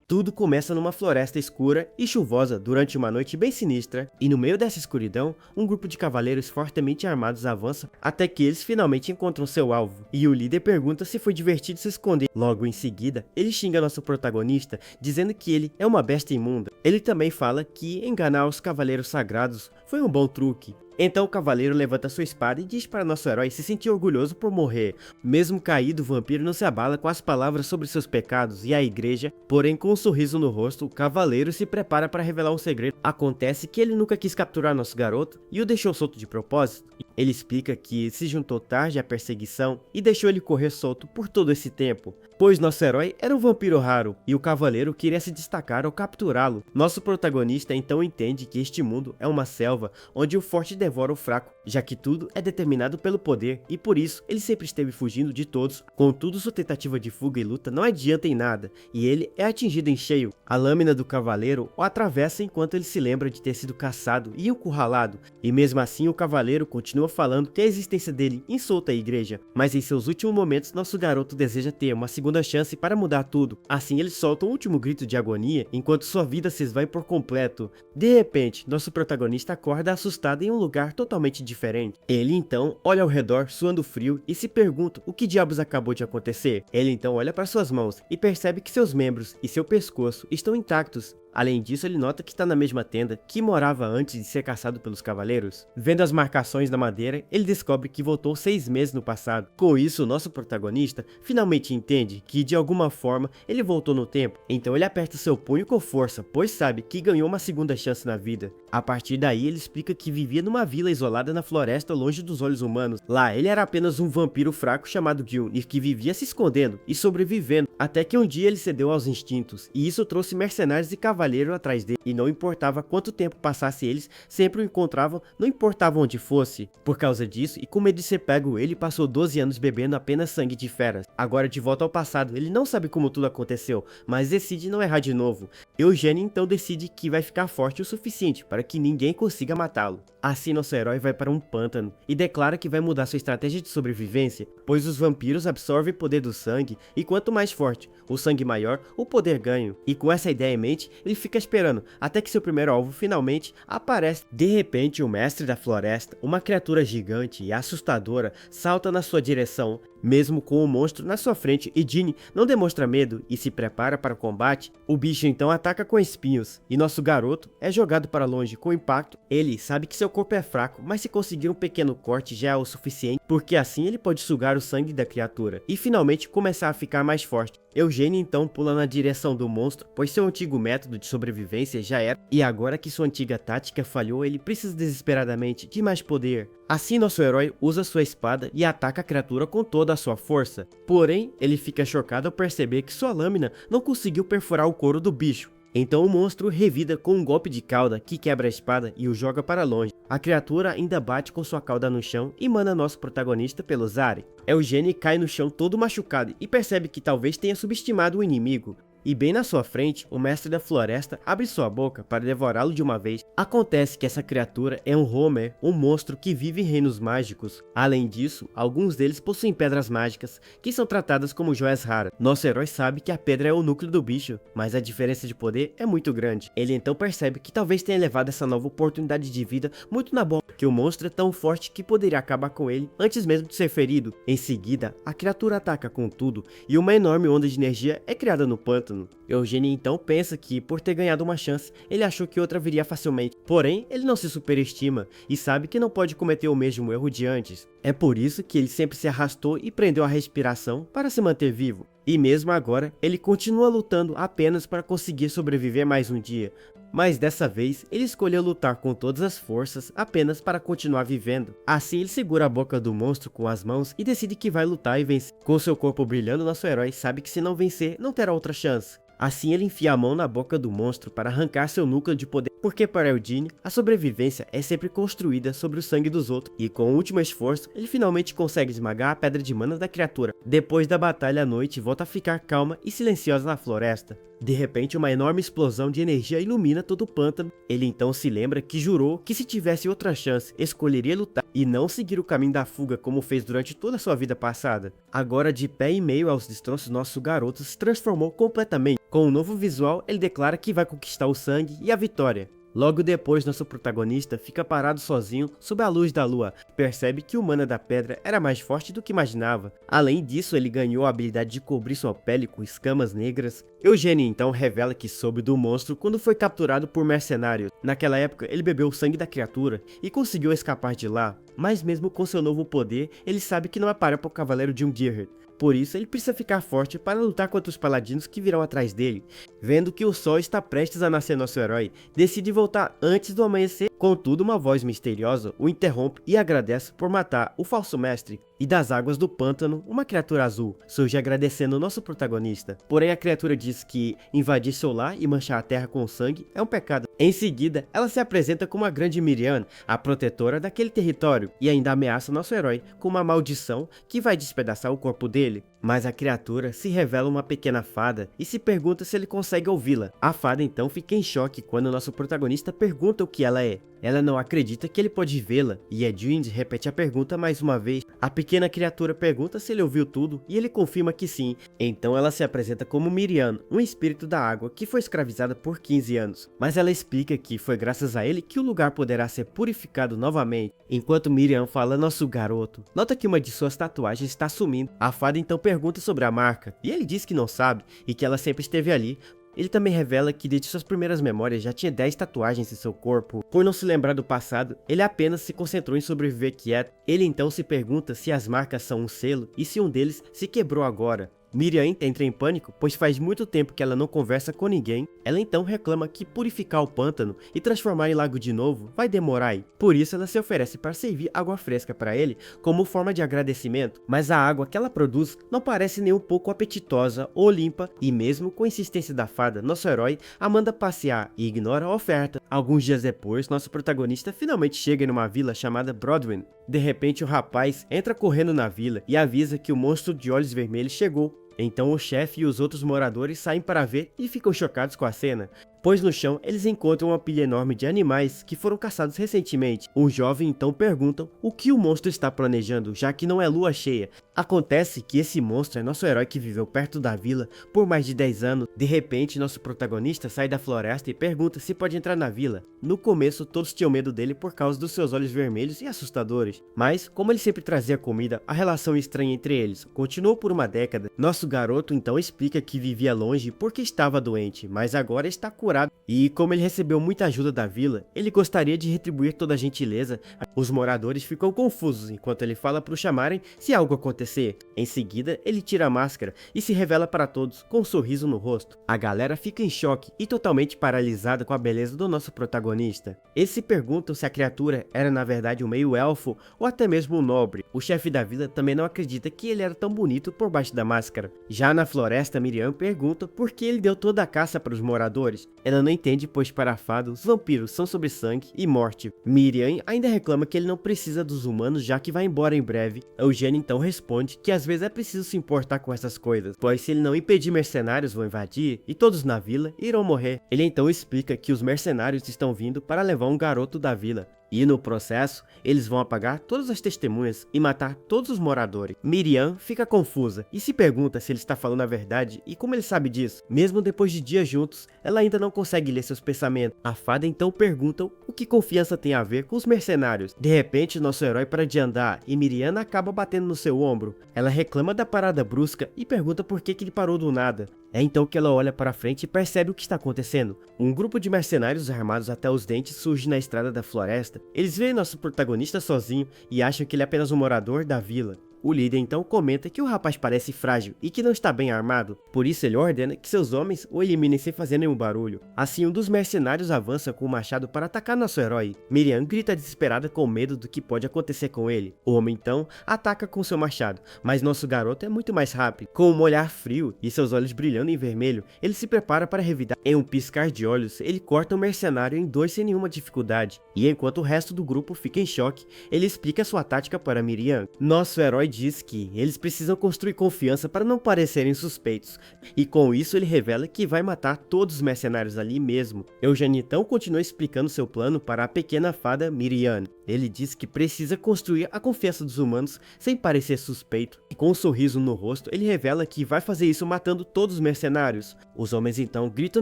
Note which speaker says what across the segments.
Speaker 1: Tudo começa numa floresta escura e chuvosa durante uma noite bem sinistra, e no meio dessa escuridão, um grupo de cavaleiros fortemente armados avança até que eles finalmente encontram seu alvo, e o líder pergunta se foi divertido se esconder. Logo em seguida, ele xinga nosso protagonista, dizendo que ele é uma besta imunda. Ele também fala que enganar os cavaleiros sagrados foi um bom truque. Então o cavaleiro levanta sua espada e diz para nosso herói se sentir orgulhoso por morrer. Mesmo caído, o vampiro não se abala com as palavras sobre seus pecados e a igreja, porém com um sorriso no rosto, o cavaleiro se prepara para revelar um segredo. Acontece que ele nunca quis capturar nosso garoto e o deixou solto de propósito. Ele explica que se juntou tarde à perseguição e deixou ele correr solto por todo esse tempo, pois nosso herói era um vampiro raro e o cavaleiro queria se destacar ao capturá-lo. Nosso protagonista então entende que este mundo é uma selva onde o forte devora o fraco, já que tudo é determinado pelo poder e por isso ele sempre esteve fugindo de todos. Contudo, sua tentativa de fuga e luta não adianta em nada e ele é atingido em cheio. A lâmina do cavaleiro o atravessa enquanto ele se lembra de ter sido caçado e encurralado, e mesmo assim o cavaleiro continua falando que a existência dele insulta a igreja, mas em seus últimos momentos nosso garoto deseja ter uma segunda chance para mudar tudo. Assim ele solta um último grito de agonia enquanto sua vida se esvai por completo. De repente, nosso protagonista acorda assustado em um lugar totalmente diferente. Ele então olha ao redor suando frio e se pergunta o que diabos acabou de acontecer. Ele então olha para suas mãos e percebe que seus membros e seu pescoço estão intactos. Além disso, ele nota que está na mesma tenda que morava antes de ser caçado pelos cavaleiros. Vendo as marcações na madeira, ele descobre que voltou 6 meses no passado. Com isso, nosso protagonista finalmente entende que de alguma forma ele voltou no tempo. Então ele aperta seu punho com força, pois sabe que ganhou uma segunda chance na vida. A partir daí, ele explica que vivia numa vila isolada na floresta longe dos olhos humanos. Lá, ele era apenas um vampiro fraco chamado Gil e que vivia se escondendo e sobrevivendo, até que um dia ele cedeu aos instintos, e isso trouxe mercenários e cavaleiro atrás dele, e não importava quanto tempo passasse, eles sempre o encontravam, não importava onde fosse. Por causa disso, e com medo de ser pego, ele passou 12 anos bebendo apenas sangue de feras. Agora de volta ao passado, ele não sabe como tudo aconteceu, mas decide não errar de novo. Eugênio então decide que vai ficar forte o suficiente para que ninguém consiga matá-lo. Assim nosso herói vai para um pântano e declara que vai mudar sua estratégia de sobrevivência, pois os vampiros absorvem o poder do sangue e quanto mais forte o sangue maior, o poder ganho. E com essa ideia em mente, ele fica esperando até que seu primeiro alvo finalmente aparece. De repente, o mestre da floresta, uma criatura gigante e assustadora, salta na sua direção. Mesmo com o monstro na sua frente, e Ginny não demonstra medo e se prepara para o combate, o bicho então ataca com espinhos, e nosso garoto é jogado para longe com impacto. Ele sabe que seu corpo é fraco, mas se conseguir um pequeno corte já é o suficiente, porque assim ele pode sugar o sangue da criatura, e finalmente começar a ficar mais forte. Eugênio então pula na direção do monstro, pois seu antigo método de sobrevivência já era, e agora que sua antiga tática falhou, ele precisa desesperadamente de mais poder. Assim nosso herói usa sua espada e ataca a criatura com toda a sua força. Porém, ele fica chocado ao perceber que sua lâmina não conseguiu perfurar o couro do bicho. Então o monstro revida com um golpe de cauda que quebra a espada e o joga para longe. A criatura ainda bate com sua cauda no chão e manda nosso protagonista pelos ares. Eugênio cai no chão todo machucado e percebe que talvez tenha subestimado o inimigo. E bem na sua frente, o mestre da floresta abre sua boca para devorá-lo de uma vez. Acontece que essa criatura é um Homer, um monstro que vive em reinos mágicos. Além disso, alguns deles possuem pedras mágicas, que são tratadas como joias raras. Nosso herói sabe que a pedra é o núcleo do bicho, mas a diferença de poder é muito grande. Ele então percebe que talvez tenha levado essa nova oportunidade de vida muito na boa, que o monstro é tão forte que poderia acabar com ele antes mesmo de ser ferido. Em seguida, a criatura ataca com tudo, e uma enorme onda de energia é criada no pântano. Eugênio então pensa que, por ter ganhado uma chance, ele achou que outra viria facilmente. Porém, ele não se superestima e sabe que não pode cometer o mesmo erro de antes. É por isso que ele sempre se arrastou e prendeu a respiração para se manter vivo. E mesmo agora, ele continua lutando apenas para conseguir sobreviver mais um dia. Mas dessa vez, ele escolheu lutar com todas as forças apenas para continuar vivendo. Assim, ele segura a boca do monstro com as mãos e decide que vai lutar e vencer. Com seu corpo brilhando, nosso herói sabe que se não vencer, não terá outra chance. Assim, ele enfia a mão na boca do monstro para arrancar seu núcleo de poder. Porque para Eugene, a sobrevivência é sempre construída sobre o sangue dos outros, e com o último esforço, ele finalmente consegue esmagar a pedra de mana da criatura. Depois da batalha, a noite volta a ficar calma e silenciosa na floresta. De repente, uma enorme explosão de energia ilumina todo o pântano. Ele então se lembra que jurou que se tivesse outra chance, escolheria lutar e não seguir o caminho da fuga como fez durante toda a sua vida passada. Agora, de pé em meio aos destroços, nosso garoto se transformou completamente. Com um novo visual, ele declara que vai conquistar o sangue e a vitória. Logo depois, nosso protagonista fica parado sozinho sob a luz da lua. Percebe que o mana da pedra era mais forte do que imaginava. Além disso, ele ganhou a habilidade de cobrir sua pele com escamas negras. Eugene então revela que soube do monstro quando foi capturado por mercenários. Naquela época, ele bebeu o sangue da criatura e conseguiu escapar de lá. Mas mesmo com seu novo poder, ele sabe que não é para o cavaleiro de Ungir. Por isso, ele precisa ficar forte para lutar contra os paladinos que virão atrás dele. Vendo que o sol está prestes a nascer, nosso herói decide voltar antes do amanhecer. Contudo, uma voz misteriosa o interrompe e agradece por matar o falso mestre. E das águas do pântano, uma criatura azul surge agradecendo o nosso protagonista. Porém, a criatura diz que invadir seu lar e manchar a terra com sangue é um pecado. Em seguida, ela se apresenta como a grande Miriam, a protetora daquele território, e ainda ameaça nosso herói com uma maldição que vai despedaçar o corpo dele. Mas a criatura se revela uma pequena fada e se pergunta se ele consegue ouvi-la. A fada então fica em choque quando nosso protagonista pergunta o que ela é. Ela não acredita que ele pode vê-la, e Edwin repete a pergunta mais uma vez. A pequena criatura pergunta se ele ouviu tudo, e ele confirma que sim. Então ela se apresenta como Miriam, um espírito da água que foi escravizada por 15 anos. Mas ela explica que foi graças a ele que o lugar poderá ser purificado novamente. Enquanto Miriam fala, nosso garoto nota que uma de suas tatuagens está sumindo. A fada então pergunta sobre a marca, e ele diz que não sabe, e que ela sempre esteve ali. Ele também revela que desde suas primeiras memórias já tinha 10 tatuagens em seu corpo. Por não se lembrar do passado, ele apenas se concentrou em sobreviver quieto. Ele então se pergunta se as marcas são um selo e se um deles se quebrou agora. Miriam entra em pânico, pois faz muito tempo que ela não conversa com ninguém. Ela então reclama que purificar o pântano e transformar em lago de novo vai demorar. Por isso ela se oferece para servir água fresca para ele como forma de agradecimento. Mas a água que ela produz não parece nem um pouco apetitosa ou limpa, e mesmo com a insistência da fada, nosso herói a manda passear e ignora a oferta. Alguns dias depois, nosso protagonista finalmente chega em uma vila chamada Broadwin. De repente, o rapaz entra correndo na vila e avisa que o monstro de olhos vermelhos chegou. Então o chefe e os outros moradores saem para ver e ficam chocados com a cena, pois no chão eles encontram uma pilha enorme de animais que foram caçados recentemente. Um jovem então pergunta o que o monstro está planejando, já que não é lua cheia. Acontece que esse monstro é nosso herói que viveu perto da vila por mais de 10 anos. De repente, nosso protagonista sai da floresta e pergunta se pode entrar na vila. No começo, todos tinham medo dele por causa dos seus olhos vermelhos e assustadores. Mas, como ele sempre trazia comida, a relação estranha entre eles continuou por uma década. Nosso garoto então explica que vivia longe porque estava doente, mas agora está curado. E como ele recebeu muita ajuda da vila, ele gostaria de retribuir toda a gentileza. Os moradores ficam confusos enquanto ele fala para o chamarem se algo acontecer. Em seguida, ele tira a máscara e se revela para todos com um sorriso no rosto. A galera fica em choque e totalmente paralisada com a beleza do nosso protagonista. Eles se perguntam se a criatura era na verdade um meio-elfo ou até mesmo um nobre. O chefe da vila também não acredita que ele era tão bonito por baixo da máscara. Já na floresta, Miriam pergunta por que ele deu toda a caça para os moradores. Ela não entende, pois para a fada, os vampiros são sobre sangue e morte. Miriam ainda reclama que ele não precisa dos humanos, já que vai embora em breve. Eugênio então responde que às vezes é preciso se importar com essas coisas, pois se ele não impedir, mercenários vão invadir e todos na vila irão morrer. Ele então explica que os mercenários estão vindo para levar um garoto da vila. E no processo, eles vão apagar todas as testemunhas e matar todos os moradores. Miriam fica confusa e se pergunta se ele está falando a verdade e como ele sabe disso. Mesmo depois de dias juntos, ela ainda não consegue ler seus pensamentos. A fada então pergunta o que confiança tem a ver com os mercenários. De repente, nosso herói para de andar e Miriam acaba batendo no seu ombro. Ela reclama da parada brusca e pergunta por que ele parou do nada. É então que ela olha para frente e percebe o que está acontecendo. Um grupo de mercenários armados até os dentes surge na estrada da floresta. Eles veem nosso protagonista sozinho e acham que ele é apenas um morador da vila. O líder então comenta que o rapaz parece frágil e que não está bem armado, por isso ele ordena que seus homens o eliminem sem fazer nenhum barulho. Assim, um dos mercenários avança com o machado para atacar nosso herói. Miriam grita desesperada com medo do que pode acontecer com ele. O homem então ataca com seu machado, mas nosso garoto é muito mais rápido. Com um olhar frio e seus olhos brilhando em vermelho, ele se prepara para revidar. Em um piscar de olhos, ele corta o mercenário em dois sem nenhuma dificuldade, e enquanto o resto do grupo fica em choque, ele explica sua tática para Miriam. Nosso herói diz que eles precisam construir confiança para não parecerem suspeitos, e com isso ele revela que vai matar todos os mercenários ali mesmo. Eugênio então continua explicando seu plano para a pequena fada Miriam. Ele diz que precisa construir a confiança dos humanos sem parecer suspeito, e com um sorriso no rosto ele revela que vai fazer isso matando todos os mercenários. Os homens então gritam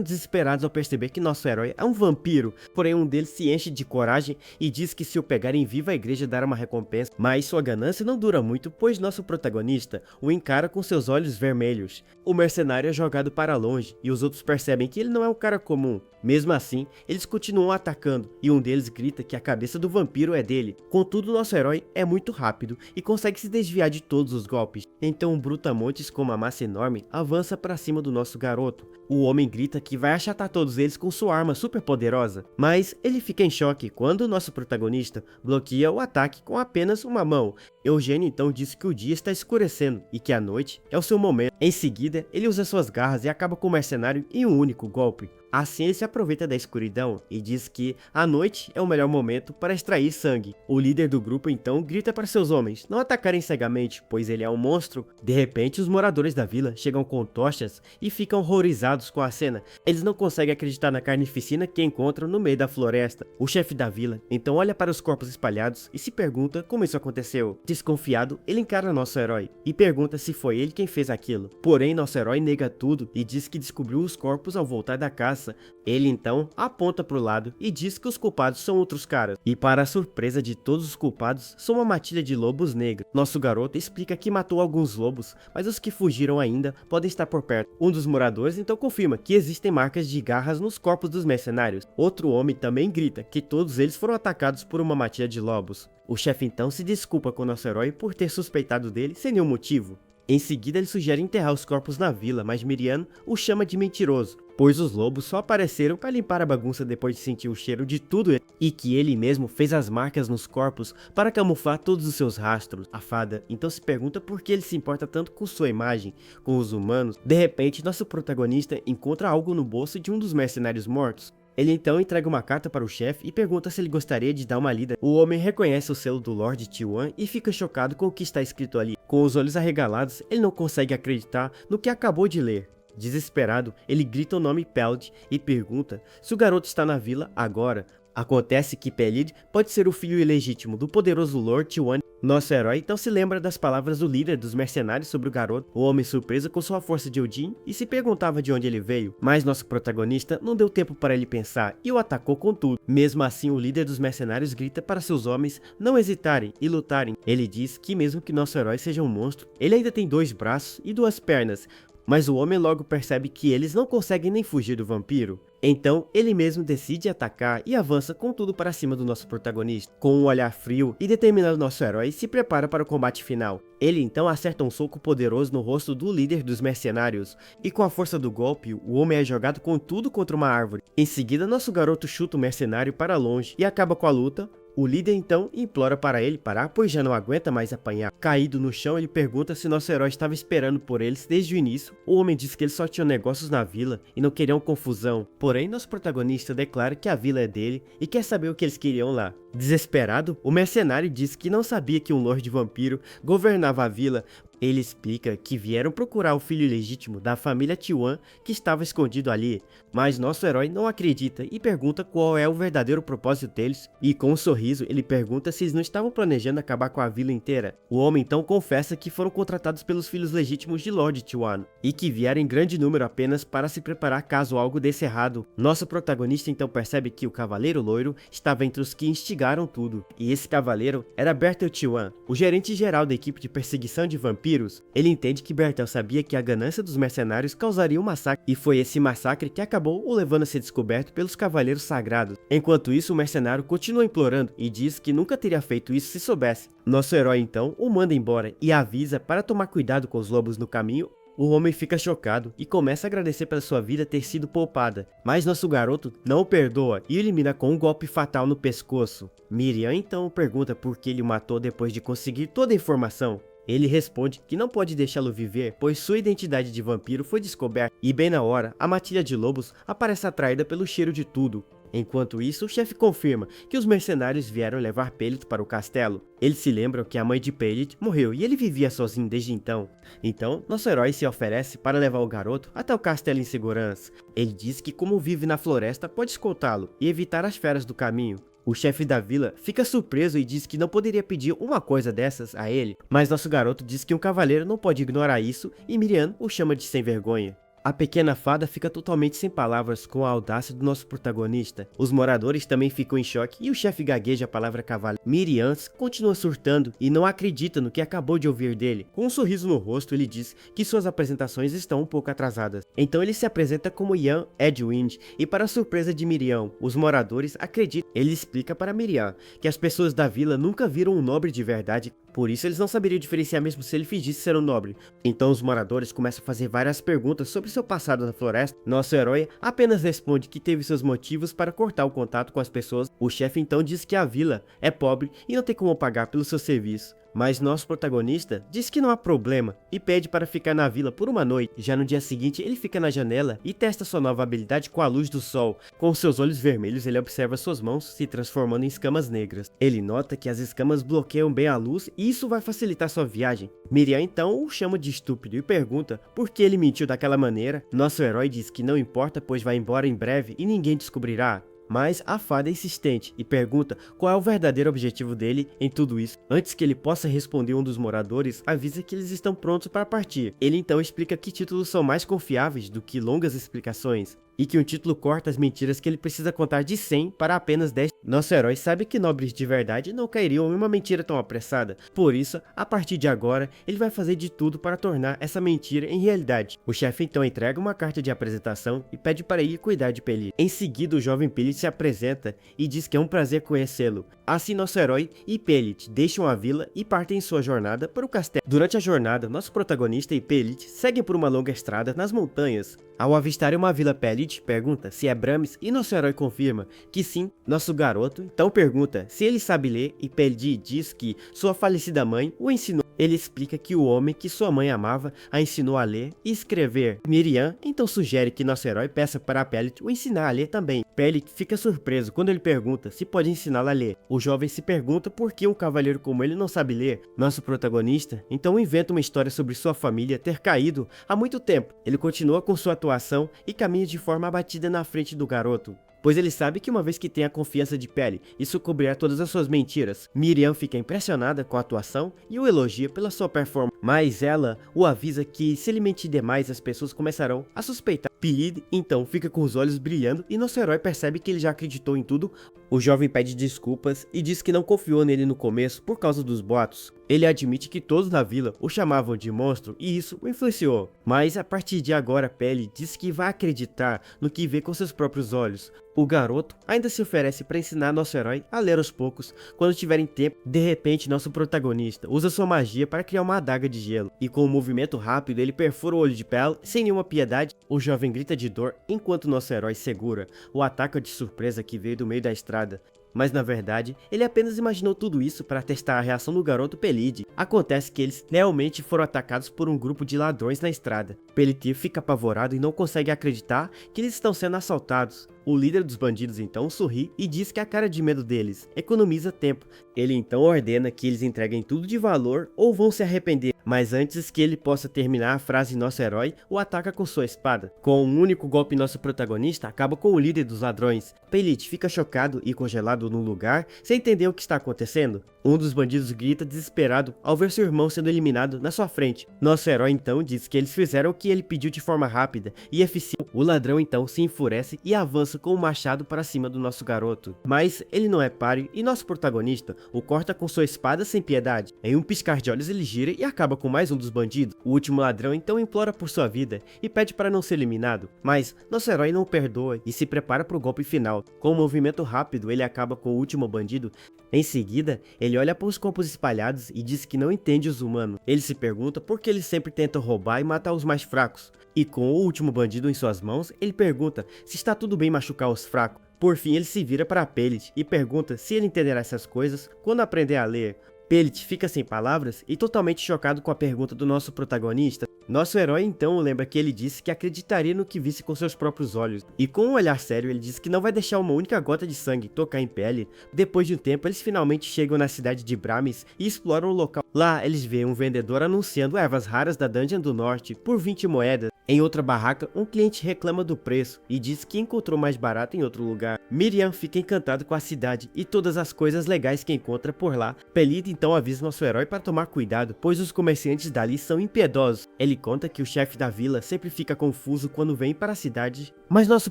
Speaker 1: desesperados ao perceber que nosso herói é um vampiro, porém um deles se enche de coragem e diz que se o pegarem vivo a igreja dará uma recompensa, mas sua ganância não dura muito, pois nosso protagonista o encara com seus olhos vermelhos. O mercenário é jogado para longe e os outros percebem que ele não é um cara comum. Mesmo assim, eles continuam atacando e um deles grita que a cabeça do vampiro é dele. Contudo, nosso herói é muito rápido e consegue se desviar de todos os golpes. Então um brutamontes com uma massa enorme avança para cima do nosso garoto. O homem grita que vai achatar todos eles com sua arma super poderosa, mas ele fica em choque quando o nosso protagonista bloqueia o ataque com apenas uma mão. Eugênio então diz que o dia está escurecendo e que a noite é o seu momento. Em seguida, ele usa suas garras e acaba com o mercenário em um único golpe. Assim ele se aproveita da escuridão e diz que a noite é o melhor momento para extrair sangue. O líder do grupo então grita para seus homens não atacarem cegamente, pois ele é um monstro. De repente os moradores da vila chegam com tochas e ficam horrorizados com a cena. Eles não conseguem acreditar na carnificina que encontram no meio da floresta. O chefe da vila então olha para os corpos espalhados e se pergunta como isso aconteceu. Desconfiado, ele encara nosso herói e pergunta se foi ele quem fez aquilo. Porém nosso herói nega tudo e diz que descobriu os corpos ao voltar da caça. Ele então aponta para o lado e diz que os culpados são outros caras. E para a surpresa de todos os culpados, são uma matilha de lobos negros. Nosso garoto explica que matou alguns lobos, mas os que fugiram ainda podem estar por perto. Um dos moradores então confirma que existem marcas de garras nos corpos dos mercenários. Outro homem também grita que todos eles foram atacados por uma matilha de lobos. O chefe então se desculpa com nosso herói por ter suspeitado dele sem nenhum motivo. Em seguida ele sugere enterrar os corpos na vila, mas Miriam o chama de mentiroso, pois os lobos só apareceram para limpar a bagunça depois de sentir o cheiro de tudo e que ele mesmo fez as marcas nos corpos para camuflar todos os seus rastros. A fada então se pergunta por que ele se importa tanto com sua imagem, com os humanos. De repente, nosso protagonista encontra algo no bolso de um dos mercenários mortos. Ele então entrega uma carta para o chefe e pergunta se ele gostaria de dar uma lida. O homem reconhece o selo do Lord T1 e fica chocado com o que está escrito ali. Com os olhos arregalados, ele não consegue acreditar no que acabou de ler. Desesperado, ele grita o nome Peld e pergunta se o garoto está na vila agora. Acontece que Pelid pode ser o filho ilegítimo do poderoso Lord T1. Nosso herói então se lembra das palavras do líder dos mercenários sobre o garoto, o homem surpreso com sua força de Odin e se perguntava de onde ele veio. Mas nosso protagonista não deu tempo para ele pensar e o atacou com tudo. Mesmo assim, o líder dos mercenários grita para seus homens não hesitarem e lutarem. Ele diz que mesmo que nosso herói seja um monstro, ele ainda tem 2 braços e 2 pernas. Mas o homem logo percebe que eles não conseguem nem fugir do vampiro. Então, ele mesmo decide atacar e avança com tudo para cima do nosso protagonista. Com um olhar frio e determinado, nosso herói se prepara para o combate final. Ele então acerta um soco poderoso no rosto do líder dos mercenários, e com a força do golpe, o homem é jogado com tudo contra uma árvore. Em seguida, nosso garoto chuta o mercenário para longe e acaba com a luta. O líder então implora para ele parar, pois já não aguenta mais apanhar. Caído no chão, ele pergunta se nosso herói estava esperando por eles desde o início. O homem diz que eles só tinham negócios na vila e não queriam confusão. Porém, nosso protagonista declara que a vila é dele e quer saber o que eles queriam lá. Desesperado, o mercenário diz que não sabia que um Lorde Vampiro governava a vila. Ele explica que vieram procurar o filho legítimo da família T1 que estava escondido ali, mas nosso herói não acredita e pergunta qual é o verdadeiro propósito deles, e com um sorriso ele pergunta se eles não estavam planejando acabar com a vila inteira. O homem então confessa que foram contratados pelos filhos legítimos de Lord T1 e que vieram em grande número apenas para se preparar caso algo desse errado. Nosso protagonista então percebe que o Cavaleiro Loiro estava entre os que instigaram tudo, e esse cavaleiro era Bertel T1, o gerente geral da equipe de perseguição de vampiros. vampiros. Ele entende que Bertel sabia que a ganância dos mercenários causaria um massacre, e foi esse massacre que acabou o levando a ser descoberto pelos Cavaleiros Sagrados. Enquanto isso, o mercenário continua implorando e diz que nunca teria feito isso se soubesse. Nosso herói então o manda embora e avisa para tomar cuidado com os lobos no caminho. O homem fica chocado e começa a agradecer pela sua vida ter sido poupada, mas nosso garoto não o perdoa e o elimina com um golpe fatal no pescoço. Miriam então pergunta por que ele o matou depois de conseguir toda a informação. Ele responde que não pode deixá-lo viver, pois sua identidade de vampiro foi descoberta, e bem na hora, a matilha de lobos aparece atraída pelo cheiro de tudo. Enquanto isso, o chefe confirma que os mercenários vieram levar Pellet para o castelo. Eles se lembram que a mãe de Pellet morreu e ele vivia sozinho desde então. Então, nosso herói se oferece para levar o garoto até o castelo em segurança. Ele diz que como vive na floresta pode escoltá-lo e evitar as feras do caminho. O chefe da vila fica surpreso e diz que não poderia pedir uma coisa dessas a ele, mas nosso garoto diz que um cavaleiro não pode ignorar isso e Miriam o chama de sem vergonha. A pequena fada fica totalmente sem palavras com a audácia do nosso protagonista. Os moradores também ficam em choque e o chefe gagueja a palavra cavaleiro. Miriam continua surtando e não acredita no que acabou de ouvir dele. Com um sorriso no rosto, ele diz que suas apresentações estão um pouco atrasadas. Então ele se apresenta como Ian Edwind e, para a surpresa de Miriam, os moradores acreditam. Ele explica para Miriam que as pessoas da vila nunca viram um nobre de verdade, por isso eles não saberiam diferenciar mesmo se ele fingisse ser um nobre. Então os moradores começam a fazer várias perguntas sobre seu passado na floresta. Nosso herói apenas responde que teve seus motivos para cortar o contato com as pessoas. O chefe então diz que a vila é pobre e não tem como pagar pelo seu serviço. Mas nosso protagonista diz que não há problema e pede para ficar na vila por uma noite. Já no dia seguinte ele fica na janela e testa sua nova habilidade com a luz do sol. Com seus olhos vermelhos ele observa suas mãos se transformando em escamas negras. Ele nota que as escamas bloqueiam bem a luz e isso vai facilitar sua viagem. Miriam então o chama de estúpido e pergunta por que ele mentiu daquela maneira. Nosso herói diz que não importa, pois vai embora em breve e ninguém descobrirá. Mas a fada é insistente e pergunta qual é o verdadeiro objetivo dele em tudo isso. Antes que ele possa responder, um dos moradores avisa que eles estão prontos para partir. Ele então explica que títulos são mais confiáveis do que longas explicações, e que um título corta as mentiras que ele precisa contar de 100 para apenas 10. Nosso herói sabe que nobres de verdade não cairiam em uma mentira tão apressada, por isso, a partir de agora, ele vai fazer de tudo para tornar essa mentira em realidade. O chefe então entrega uma carta de apresentação e pede para ir cuidar de Pellet. Em seguida, o jovem Pellet se apresenta e diz que é um prazer conhecê-lo. Assim, nosso herói e Pellet deixam a vila e partem em sua jornada para o castelo. Durante a jornada, nosso protagonista e Pellet seguem por uma longa estrada nas montanhas. Ao avistarem uma vila, Pellet pergunta se é Bramis e nosso herói confirma que sim. Nosso garoto então pergunta se ele sabe ler e Pellet diz que sua falecida mãe o ensinou. Ele explica que o homem que sua mãe amava a ensinou a ler e escrever. Miriam então sugere que nosso herói peça para Pellet o ensinar a ler também. Pellet fica surpreso quando ele pergunta se pode ensiná-lo a ler. O jovem se pergunta por que um cavaleiro como ele não sabe ler. Nosso protagonista então inventa uma história sobre sua família ter caído há muito tempo. Ele continua com sua atuação e caminha de forma abatida na frente do garoto, pois ele sabe que uma vez que tem a confiança de Pellet, isso cobrirá todas as suas mentiras. Miriam fica impressionada com a atuação e o elogia pela sua performance, mas ela o avisa que se ele mentir demais as pessoas começarão a suspeitar. Pellet então fica com os olhos brilhando e nosso herói percebe que ele já acreditou em tudo. O jovem pede desculpas e diz que não confiou nele no começo por causa dos boatos. Ele admite que todos na vila o chamavam de monstro e isso o influenciou. Mas a partir de agora, Pellet diz que vai acreditar no que vê com seus próprios olhos. O garoto ainda se oferece para ensinar nosso herói a ler aos poucos quando tiverem tempo. De repente, nosso protagonista usa sua magia para criar uma adaga de gelo e com um movimento rápido ele perfura o olho de Pellet sem nenhuma piedade. O jovem grita de dor enquanto nosso herói segura o ataque de surpresa que veio do meio da estrada. Mas na verdade, ele apenas imaginou tudo isso para testar a reação do garoto Pellet. Acontece que eles realmente foram atacados por um grupo de ladrões na estrada. Pellet fica apavorado e não consegue acreditar que eles estão sendo assaltados. O líder dos bandidos então sorri e diz que a cara de medo deles economiza tempo. Ele então ordena que eles entreguem tudo de valor ou vão se arrepender. Mas antes que ele possa terminar a frase, nosso herói o ataca com sua espada. Com um único golpe, nosso protagonista acaba com o líder dos ladrões. Pellet fica chocado e congelado no lugar, sem entender o que está acontecendo. Um dos bandidos grita desesperado ao ver seu irmão sendo eliminado na sua frente. Nosso herói então diz que eles fizeram o que que ele pediu de forma rápida e eficiente. O ladrão então se enfurece e avança com o machado para cima do nosso garoto. Mas ele não é páreo e nosso protagonista o corta com sua espada sem piedade. Em um piscar de olhos ele gira e acaba com mais um dos bandidos. O último ladrão então implora por sua vida e pede para não ser eliminado. Mas nosso herói não perdoa e se prepara para o golpe final. Com um movimento rápido ele acaba com o último bandido. Em seguida, ele olha para os corpos espalhados e diz que não entende os humanos. Ele se pergunta por que eles sempre tentam roubar e matar os mais fracos. E com o último bandido em suas mãos, ele pergunta se está tudo bem machucar os fracos. Por fim, ele se vira para Pellet e pergunta se ele entenderá essas coisas quando aprender a ler. Pellet fica sem palavras e totalmente chocado com a pergunta do nosso protagonista. Nosso herói então lembra que ele disse que acreditaria no que visse com seus próprios olhos. E com um olhar sério ele diz que não vai deixar uma única gota de sangue tocar em Pellet. Depois de um tempo eles finalmente chegam na cidade de Bramis e exploram o local. Lá eles veem um vendedor anunciando ervas raras da Dungeon do Norte por 20 moedas. Em outra barraca, um cliente reclama do preço e diz que encontrou mais barato em outro lugar. Miriam fica encantado com a cidade e todas as coisas legais que encontra por lá. Pellet então avisa nosso herói para tomar cuidado, pois os comerciantes dali são impiedosos. Ele conta que o chefe da vila sempre fica confuso quando vem para a cidade, mas nosso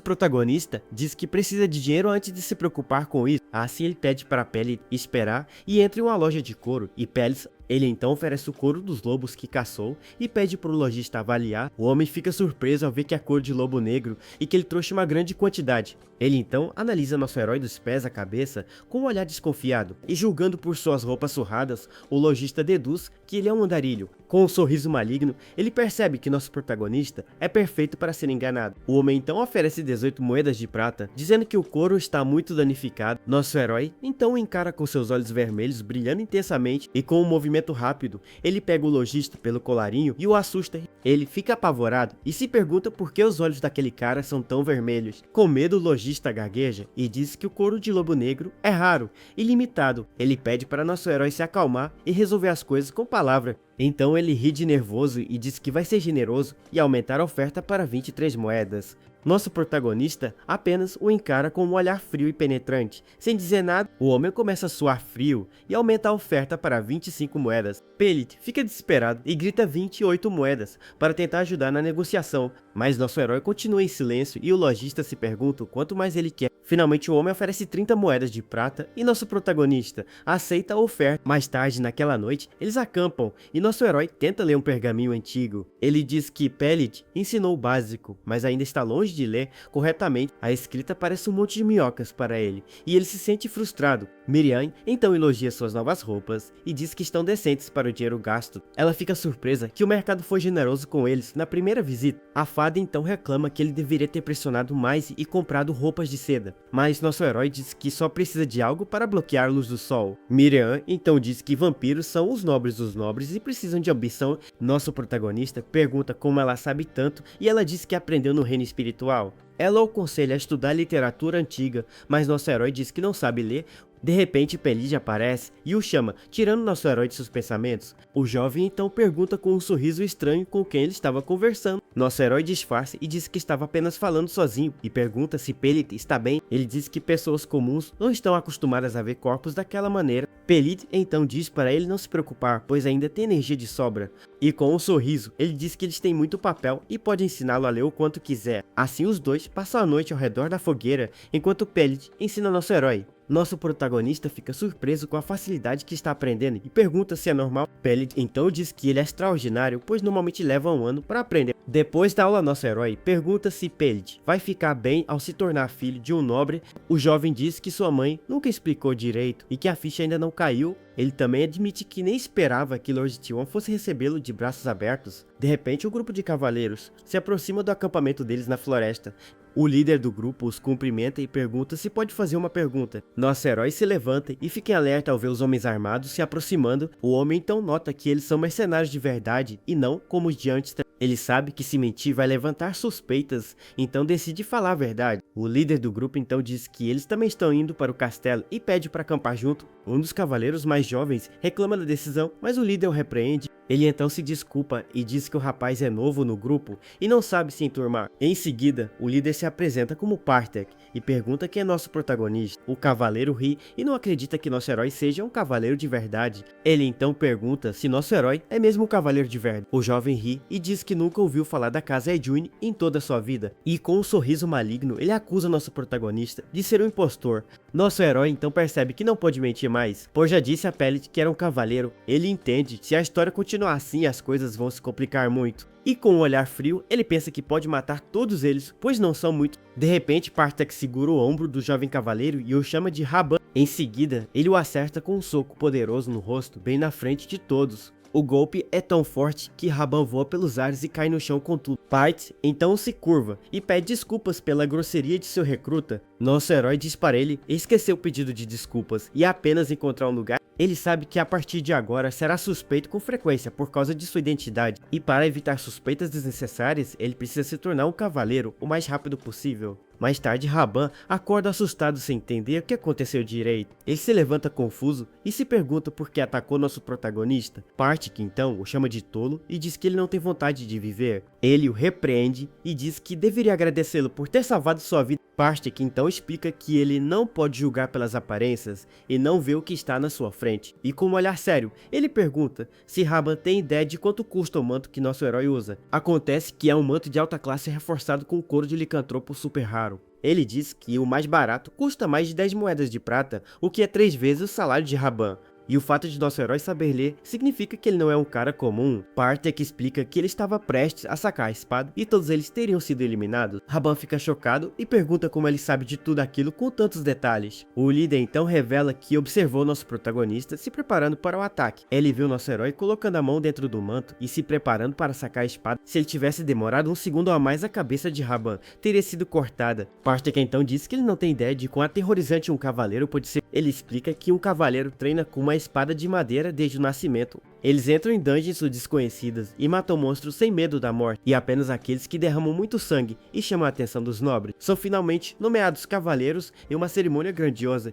Speaker 1: protagonista diz que precisa de dinheiro antes de se preocupar com isso. Assim ele pede para Pellet esperar e entra em uma loja de couro e Pellet ele então oferece o couro dos lobos que caçou e pede para o lojista avaliar. O homem fica surpreso ao ver que é cor de lobo negro e que ele trouxe uma grande quantidade. Ele então analisa nosso herói dos pés à cabeça com um olhar desconfiado e julgando por suas roupas surradas, o lojista deduz que ele é um andarilho. Com um sorriso maligno, ele percebe que nosso protagonista é perfeito para ser enganado. O homem então oferece 18 moedas de prata, dizendo que o couro está muito danificado. Nosso herói então o encara com seus olhos vermelhos brilhando intensamente e com um movimento rápido, ele pega o lojista pelo colarinho e o assusta. Ele fica apavorado e se pergunta por que os olhos daquele cara são tão vermelhos. Com medo, o lojista gagueja e diz que o couro de lobo negro é raro e limitado. Ele pede para nosso herói se acalmar e resolver as coisas com palavras. Então ele ri de nervoso e diz que vai ser generoso e aumentar a oferta para 23 moedas. Nosso protagonista apenas o encara com um olhar frio e penetrante. Sem dizer nada, o homem começa a suar frio e aumenta a oferta para 25 moedas. Pellet fica desesperado e grita 28 moedas para tentar ajudar na negociação, mas nosso herói continua em silêncio e o lojista se pergunta o quanto mais ele quer. Finalmente o homem oferece 30 moedas de prata e nosso protagonista aceita a oferta. Mais tarde naquela noite, eles acampam e nosso herói tenta ler um pergaminho antigo. Ele diz que Pellet ensinou o básico, mas ainda está longe de ler corretamente. A escrita parece um monte de minhocas para ele e ele se sente frustrado. Miriam então elogia suas novas roupas e diz que estão decentes para o dinheiro gasto. Ela fica surpresa que o mercado foi generoso com eles na primeira visita. A fada então reclama que ele deveria ter pressionado mais e comprado roupas de seda, mas nosso herói diz que só precisa de algo para bloquear a luz do sol. Miriam então diz que vampiros são os nobres dos nobres e precisam de ambição. Nosso protagonista pergunta como ela sabe tanto e ela diz que aprendeu no reino espiritual. Ela o aconselha a estudar literatura antiga, mas nosso herói diz que não sabe ler. De repente Pellet aparece e o chama, tirando nosso herói de seus pensamentos. O jovem então pergunta com um sorriso estranho com quem ele estava conversando. Nosso herói disfarça e diz que estava apenas falando sozinho e pergunta se Pellet está bem. Ele diz que pessoas comuns não estão acostumadas a ver corpos daquela maneira. Pellet então diz para ele não se preocupar, pois ainda tem energia de sobra. E com um sorriso, ele diz que eles têm muito papel e pode ensiná-lo a ler o quanto quiser. Assim os dois passam a noite ao redor da fogueira, enquanto Pellet ensina nosso herói. Nosso protagonista fica surpreso com a facilidade que está aprendendo e pergunta se é normal. Pellet então diz que ele é extraordinário, pois normalmente leva um ano para aprender. Depois da aula, nosso herói pergunta se Pellet vai ficar bem ao se tornar filho de um nobre. O jovem diz que sua mãe nunca explicou direito e que a ficha ainda não caiu. Ele também admite que nem esperava que Lord Tion fosse recebê-lo de braços abertos. De repente, um grupo de cavaleiros se aproxima do acampamento deles na floresta. O líder do grupo os cumprimenta e pergunta se pode fazer uma pergunta. Nosso herói se levanta e fica em alerta ao ver os homens armados se aproximando. O homem então nota que eles são mercenários de verdade e não como os de antes. Ele sabe que se mentir vai levantar suspeitas, então decide falar a verdade. O líder do grupo então diz que eles também estão indo para o castelo e pede para acampar junto. Um dos cavaleiros mais jovens reclama da decisão, mas o líder o repreende. Ele então se desculpa e diz que o rapaz é novo no grupo e não sabe se enturmar. Em seguida, o líder se apresenta como Partek e pergunta quem é nosso protagonista. O cavaleiro ri e não acredita que nosso herói seja um cavaleiro de verdade. Ele então pergunta se nosso herói é mesmo um cavaleiro de verdade. O jovem ri e diz que nunca ouviu falar da casa Edwin em toda a sua vida. E com um sorriso maligno, ele acusa nosso protagonista de ser um impostor. Nosso herói então percebe que não pode mentir mais, pois já disse a Pellet que era um cavaleiro. Ele entende, se a história continuar assim, as coisas vão se complicar muito. E com um olhar frio, ele pensa que pode matar todos eles, pois não são muitos. De repente, Partek segura o ombro do jovem cavaleiro e o chama de Raban. Em seguida, ele o acerta com um soco poderoso no rosto, bem na frente de todos. O golpe é tão forte que Raban voa pelos ares e cai no chão com tudo. Pite então se curva e pede desculpas pela grosseria de seu recruta. Nosso herói diz para ele esquecer o pedido de desculpas e apenas encontrar um lugar. Ele sabe que a partir de agora será suspeito com frequência por causa de sua identidade. E para evitar suspeitas desnecessárias, ele precisa se tornar um cavaleiro o mais rápido possível. Mais tarde, Raban acorda assustado sem entender o que aconteceu direito. Ele se levanta confuso e se pergunta por que atacou nosso protagonista. Partek então o chama de tolo e diz que ele não tem vontade de viver. Ele o repreende e diz que deveria agradecê-lo por ter salvado sua vida. Partek então explica que ele não pode julgar pelas aparências e não vê o que está na sua frente. E com um olhar sério, ele pergunta se Raban tem ideia de quanto custa o manto que nosso herói usa. Acontece que é um manto de alta classe reforçado com couro de licantropo super raro. Ele diz que o mais barato custa mais de 10 moedas de prata, o que é 3 vezes o salário de Raban. E o fato de nosso herói saber ler significa que ele não é um cara comum. Partek explica que ele estava prestes a sacar a espada e todos eles teriam sido eliminados. Raban fica chocado e pergunta como ele sabe de tudo aquilo com tantos detalhes. O líder então revela que observou nosso protagonista se preparando para o ataque. Ele viu nosso herói colocando a mão dentro do manto e se preparando para sacar a espada. Se ele tivesse demorado um segundo a mais, a cabeça de Raban teria sido cortada. Partek então diz que ele não tem ideia de quão aterrorizante um cavaleiro pode ser. Ele explica que um cavaleiro treina com uma espada de madeira desde o nascimento. Eles entram em dungeons desconhecidas e matam monstros sem medo da morte, e apenas aqueles que derramam muito sangue e chamam a atenção dos nobres são finalmente nomeados cavaleiros em uma cerimônia grandiosa.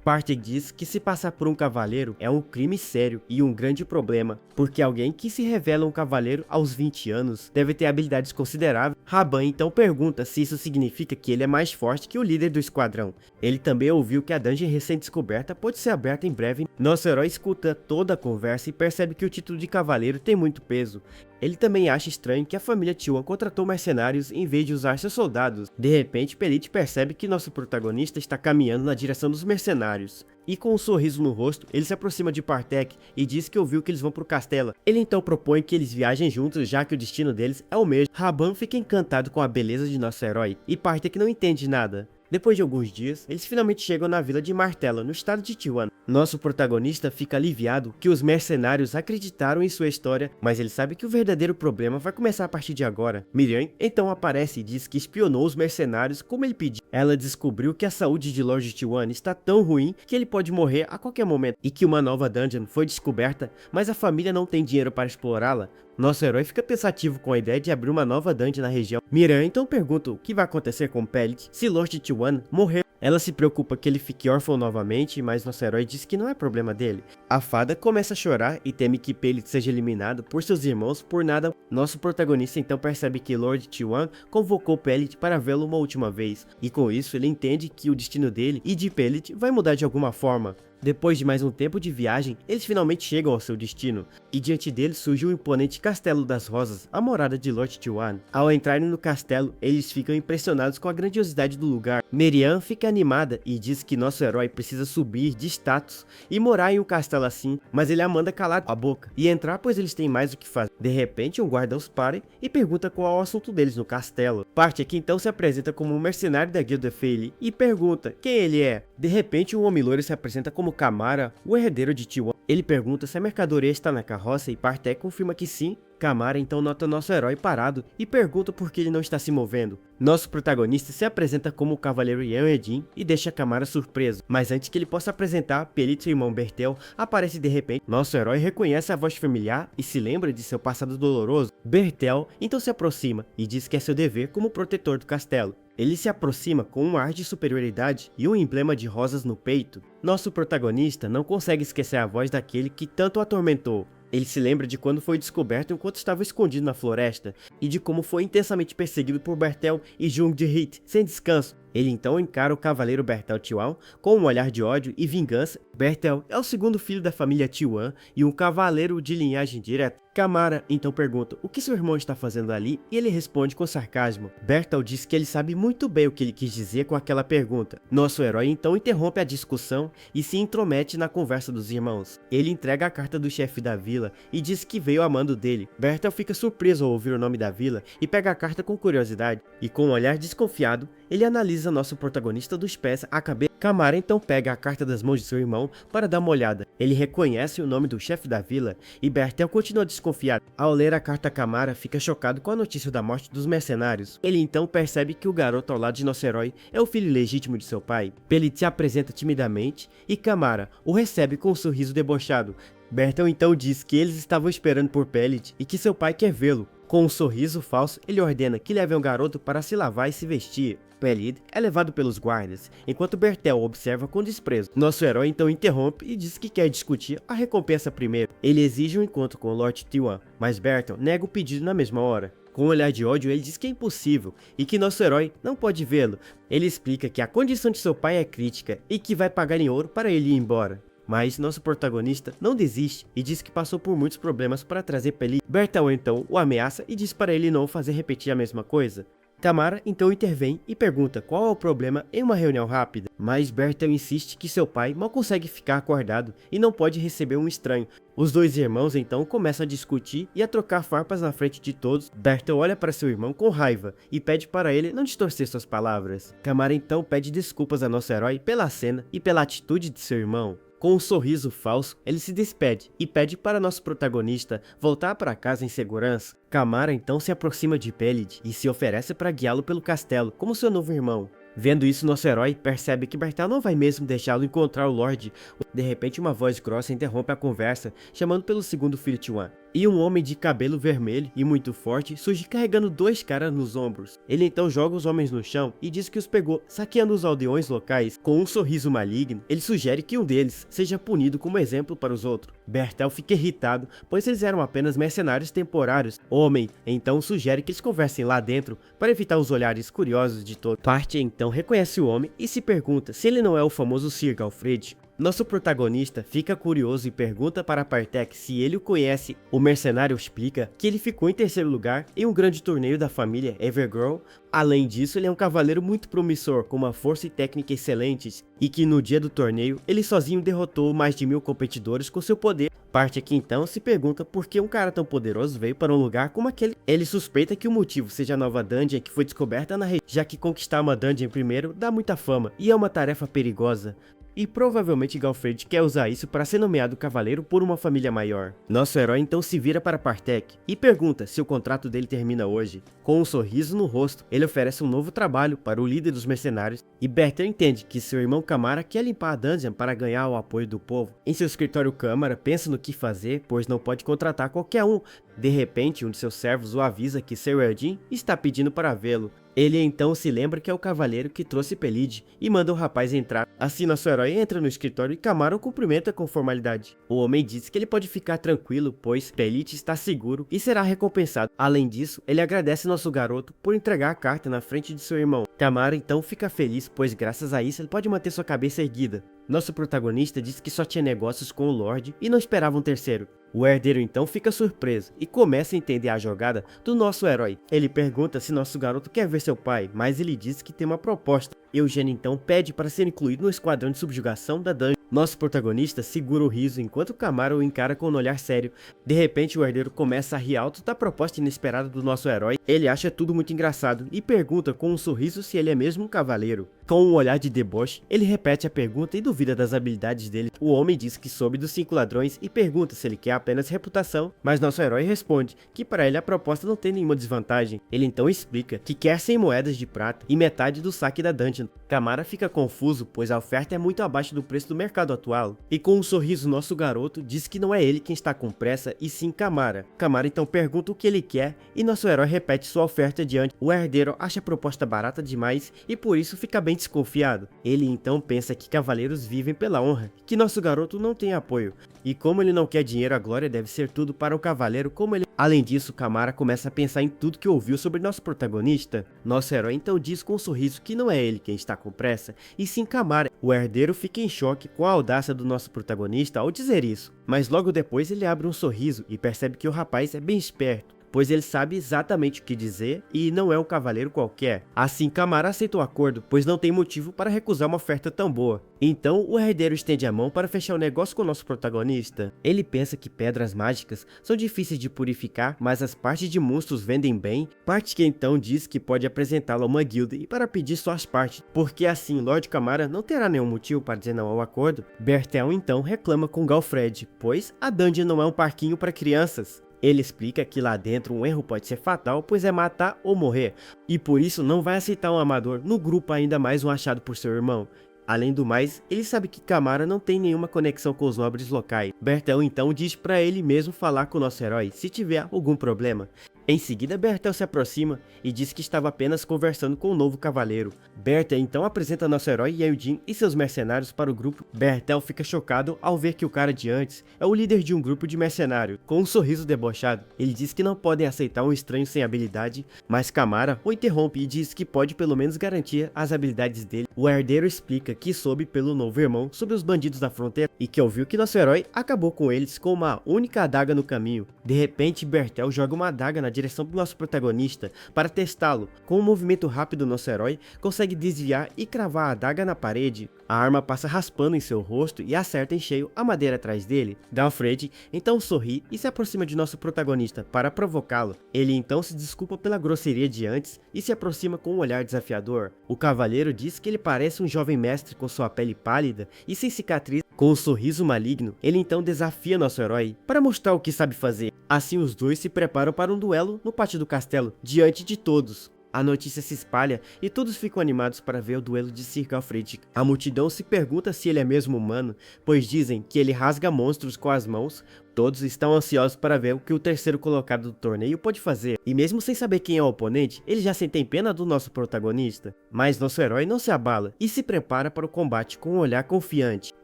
Speaker 1: Partek diz que se passar por um cavaleiro é um crime sério e um grande problema, porque alguém que se revela um cavaleiro aos 20 anos deve ter habilidades consideráveis. Raban então pergunta se isso significa que ele é mais forte que o líder do esquadrão. Ele também ouviu que a dungeon recém-descoberta pode ser aberta em breve. Nosso herói escuta toda a conversa e percebe que o título de cavaleiro tem muito peso. Ele também acha estranho que a família T1 contratou mercenários em vez de usar seus soldados. De repente, Pellet percebe que nosso protagonista está caminhando na direção dos mercenários. E com um sorriso no rosto, ele se aproxima de Partek e diz que ouviu que eles vão para o castelo. Ele então propõe que eles viajem juntos, já que o destino deles é o mesmo. Raban fica encantado com a beleza de nosso herói e Partek não entende nada. Depois de alguns dias, eles finalmente chegam na vila de Martella, no estado de T1. Nosso protagonista fica aliviado que os mercenários acreditaram em sua história, mas ele sabe que o verdadeiro problema vai começar a partir de agora. Miriam então aparece e diz que espionou os mercenários como ele pediu. Ela descobriu que a saúde de Lord T1 está tão ruim que ele pode morrer a qualquer momento, e que uma nova dungeon foi descoberta, mas a família não tem dinheiro para explorá-la. Nosso herói fica pensativo com a ideia de abrir uma nova dungeon na região. Miriam então pergunta o que vai acontecer com Pellet se Lord T1 morrer. Ela se preocupa que ele fique órfão novamente, mas nosso herói diz que não é problema dele. A fada começa a chorar e teme que Pellet seja eliminado por seus irmãos por nada. Nosso protagonista então percebe que Lord T1 convocou Pellet para vê-lo uma última vez, e com isso ele entende que o destino dele e de Pellet vai mudar de alguma forma. Depois de mais um tempo de viagem, eles finalmente chegam ao seu destino, e diante deles surge o imponente Castelo das Rosas, a morada de Lord T1. Ao entrarem no castelo, eles ficam impressionados com a grandiosidade do lugar. Miriam fica animada e diz que nosso herói precisa subir de status e morar em um castelo assim, mas ele a manda calar a boca e entrar, pois eles têm mais o que fazer. De repente, um guarda os para e pergunta qual é o assunto deles no castelo. Partek então se apresenta como um mercenário da guilda Feyli e pergunta quem ele é. De repente, um homem loiro se apresenta como Kamara, o herdeiro de T1. Ele pergunta se a mercadoria está na carroça e Partek confirma que sim. Kamara então nota nosso herói parado e pergunta por que ele não está se movendo. Nosso protagonista se apresenta como o cavaleiro Yanedin e deixa Kamara surpreso, mas antes que ele possa apresentar, Pellet, seu irmão Bertel, aparece de repente. Nosso herói reconhece a voz familiar e se lembra de seu passado doloroso. Bertel então se aproxima e diz que é seu dever como protetor do castelo. Ele se aproxima com um ar de superioridade e um emblema de rosas no peito. Nosso protagonista não consegue esquecer a voz daquele que tanto o atormentou. Ele se lembra de quando foi descoberto enquanto estava escondido na floresta, e de como foi intensamente perseguido por Bertel e Jung de Hit, sem descanso. Ele então encara o cavaleiro Bertel Tiwan com um olhar de ódio e vingança. Bertel é o segundo filho da família Tiwan e um cavaleiro de linhagem direta. Kamara então pergunta o que seu irmão está fazendo ali e ele responde com sarcasmo. Bertel diz que ele sabe muito bem o que ele quis dizer com aquela pergunta. Nosso herói então interrompe a discussão e se intromete na conversa dos irmãos. Ele entrega a carta do chefe da vila e diz que veio a mando dele. Bertel fica surpreso ao ouvir o nome da vila e pega a carta com curiosidade. E com um olhar desconfiado, ele analisa nosso protagonista dos pés à cabeça. Kamara então pega a carta das mãos de seu irmão para dar uma olhada. Ele reconhece o nome do chefe da vila e Bertel continua desconfiado. Ao ler a carta, Kamara fica chocado com a notícia da morte dos mercenários. Ele então percebe que o garoto ao lado de nosso herói é o filho legítimo de seu pai. Pellit se apresenta timidamente e Kamara o recebe com um sorriso debochado. Bertel então diz que eles estavam esperando por Pellit e que seu pai quer vê-lo. Com um sorriso falso, ele ordena que levem o garoto para se lavar e se vestir. Pellit é levado pelos guardas, enquanto Bertel observa com desprezo. Nosso herói então interrompe e diz que quer discutir a recompensa primeiro. Ele exige um encontro com o Lord Tiwan, mas Bertel nega o pedido na mesma hora. Com um olhar de ódio, ele diz que é impossível e que nosso herói não pode vê-lo. Ele explica que a condição de seu pai é crítica e que vai pagar em ouro para ele ir embora. Mas nosso protagonista não desiste e diz que passou por muitos problemas para trazer Pellit. Bertel então o ameaça e diz para ele não fazer repetir a mesma coisa. Kamara então intervém e pergunta qual é o problema em uma reunião rápida, mas Bertel insiste que seu pai mal consegue ficar acordado e não pode receber um estranho. Os dois irmãos então começam a discutir e a trocar farpas na frente de todos. Bertel olha para seu irmão com raiva e pede para ele não distorcer suas palavras. Kamara então pede desculpas a nosso herói pela cena e pela atitude de seu irmão. Com um sorriso falso, ele se despede e pede para nosso protagonista voltar para casa em segurança. Kamara então se aproxima de Pellit e se oferece para guiá-lo pelo castelo, como seu novo irmão. Vendo isso, nosso herói percebe que Bertel não vai mesmo deixá-lo encontrar o Lorde. De repente, uma voz grossa interrompe a conversa, chamando pelo segundo filho Tiwan. E um homem de cabelo vermelho e muito forte surge carregando dois caras nos ombros. Ele então joga os homens no chão e diz que os pegou saqueando os aldeões locais. Com um sorriso maligno, ele sugere que um deles seja punido como exemplo para os outros. Bertel fica irritado, pois eles eram apenas mercenários temporários. O homem então sugere que eles conversem lá dentro para evitar os olhares curiosos de todos. Parte então reconhece o homem e se pergunta se ele não é o famoso Sir Galfred. Nosso protagonista fica curioso e pergunta para Partek se ele o conhece. O mercenário explica que ele ficou em terceiro lugar em um grande torneio da família Evergrow. Além disso, ele é um cavaleiro muito promissor, com uma força e técnica excelentes, e que no dia do torneio, ele sozinho derrotou mais de 1000 competidores com seu poder. Partek então se pergunta por que um cara tão poderoso veio para um lugar como aquele. Ele suspeita que o motivo seja a nova dungeon que foi descoberta na região, já que conquistar uma dungeon primeiro dá muita fama, e é uma tarefa perigosa. E provavelmente Galfred quer usar isso para ser nomeado cavaleiro por uma família maior. Nosso herói então se vira para Partek e pergunta se o contrato dele termina hoje. Com um sorriso no rosto, ele oferece um novo trabalho para o líder dos mercenários e Bertel entende que seu irmão Kamara quer limpar a dungeon para ganhar o apoio do povo. Em seu escritório, Kamara pensa no que fazer, pois não pode contratar qualquer um. De repente, um de seus servos o avisa que Sir Eldin está pedindo para vê-lo. Ele então se lembra que é o cavaleiro que trouxe Pellit e manda o rapaz entrar. Assim, nosso herói entra no escritório e Kamara o cumprimenta com formalidade. O homem diz que ele pode ficar tranquilo, pois Pellit está seguro e será recompensado. Além disso, ele agradece nosso garoto por entregar a carta na frente de seu irmão. Kamara então fica feliz, pois graças a isso ele pode manter sua cabeça erguida. Nosso protagonista diz que só tinha negócios com o Lorde e não esperava um terceiro. O herdeiro então fica surpreso e começa a entender a jogada do nosso herói. Ele pergunta se nosso garoto quer ver seu pai, mas ele diz que tem uma proposta. Eugênio então pede para ser incluído no esquadrão de subjugação da dungeon. Nosso protagonista segura o riso enquanto Kamara o encara com um olhar sério. De repente, o herdeiro começa a rir alto da proposta inesperada do nosso herói. Ele acha tudo muito engraçado e pergunta com um sorriso se ele é mesmo um cavaleiro. Com um olhar de deboche, ele repete a pergunta e duvida das habilidades dele. O homem diz que soube dos 5 ladrões e pergunta se ele quer apenas reputação, mas nosso herói responde que para ele a proposta não tem nenhuma desvantagem. Ele então explica que quer 100 moedas de prata e metade do saque da dungeon. Kamara fica confuso, pois a oferta é muito abaixo do preço do mercado atual. E com um sorriso, nosso garoto diz que não é ele quem está com pressa, e sim Kamara. Kamara então pergunta o que ele quer e nosso herói repete sua oferta diante. O herdeiro acha a proposta barata demais e por isso fica bem desconfiado. Ele então pensa que cavaleiros vivem pela honra, que nosso garoto não tem apoio, e como ele não quer dinheiro, a glória deve ser tudo para o cavaleiro como ele. Além disso, Kamara começa a pensar em tudo que ouviu sobre nosso protagonista. Nosso herói então diz com um sorriso que não é ele quem está com pressa, e sim Kamara. O herdeiro fica em choque com a audácia do nosso protagonista ao dizer isso, mas logo depois ele abre um sorriso e percebe que o rapaz é bem esperto, pois ele sabe exatamente o que dizer e não é um cavaleiro qualquer. Assim, Kamara aceita o acordo, pois não tem motivo para recusar uma oferta tão boa. Então, o herdeiro estende a mão para fechar o negócio com o nosso protagonista. Ele pensa que pedras mágicas são difíceis de purificar, mas as partes de monstros vendem bem, parte que então diz que pode apresentá-lo a uma guilda e para pedir suas partes, porque assim Lord Kamara não terá nenhum motivo para dizer não ao acordo. Bertel então reclama com Galfred, pois a dungeon não é um parquinho para crianças. Ele explica que lá dentro um erro pode ser fatal, pois é matar ou morrer, e por isso não vai aceitar um amador no grupo, ainda mais um achado por seu irmão. Além do mais, ele sabe que Kamara não tem nenhuma conexão com os nobres locais. Bertel então diz para ele mesmo falar com o nosso herói se tiver algum problema. Em seguida, Bertel se aproxima e diz que estava apenas conversando com o novo cavaleiro. Bertel então apresenta nosso herói Yeldin e seus mercenários para o grupo. Bertel fica chocado ao ver que o cara de antes é o líder de um grupo de mercenários. Com um sorriso debochado, ele diz que não podem aceitar um estranho sem habilidade, mas Kamara o interrompe e diz que pode pelo menos garantir as habilidades dele. O herdeiro explica que soube pelo novo irmão sobre os bandidos da fronteira e que ouviu que nosso herói acabou com eles com uma única adaga no caminho. De repente, Bertel joga uma adaga na direção do nosso protagonista para testá-lo. Com um movimento rápido, nosso herói consegue desviar e cravar a adaga na parede. A arma passa raspando em seu rosto e acerta em cheio a madeira atrás dele. Galfred então sorri e se aproxima de nosso protagonista para provocá-lo. Ele então se desculpa pela grosseria de antes e se aproxima com um olhar desafiador. O cavaleiro diz que ele parece um jovem mestre com sua pele pálida e sem cicatriz. Com um sorriso maligno, ele então desafia nosso herói para mostrar o que sabe fazer. Assim os dois se preparam para um duelo no pátio do castelo, diante de todos. A notícia se espalha e todos ficam animados para ver o duelo de Sir Galfred. A multidão se pergunta se ele é mesmo humano, pois dizem que ele rasga monstros com as mãos. Todos estão ansiosos para ver o que o terceiro colocado do torneio pode fazer. E mesmo sem saber quem é o oponente, eles já sentem pena do nosso protagonista. Mas nosso herói não se abala e se prepara para o combate com um olhar confiante.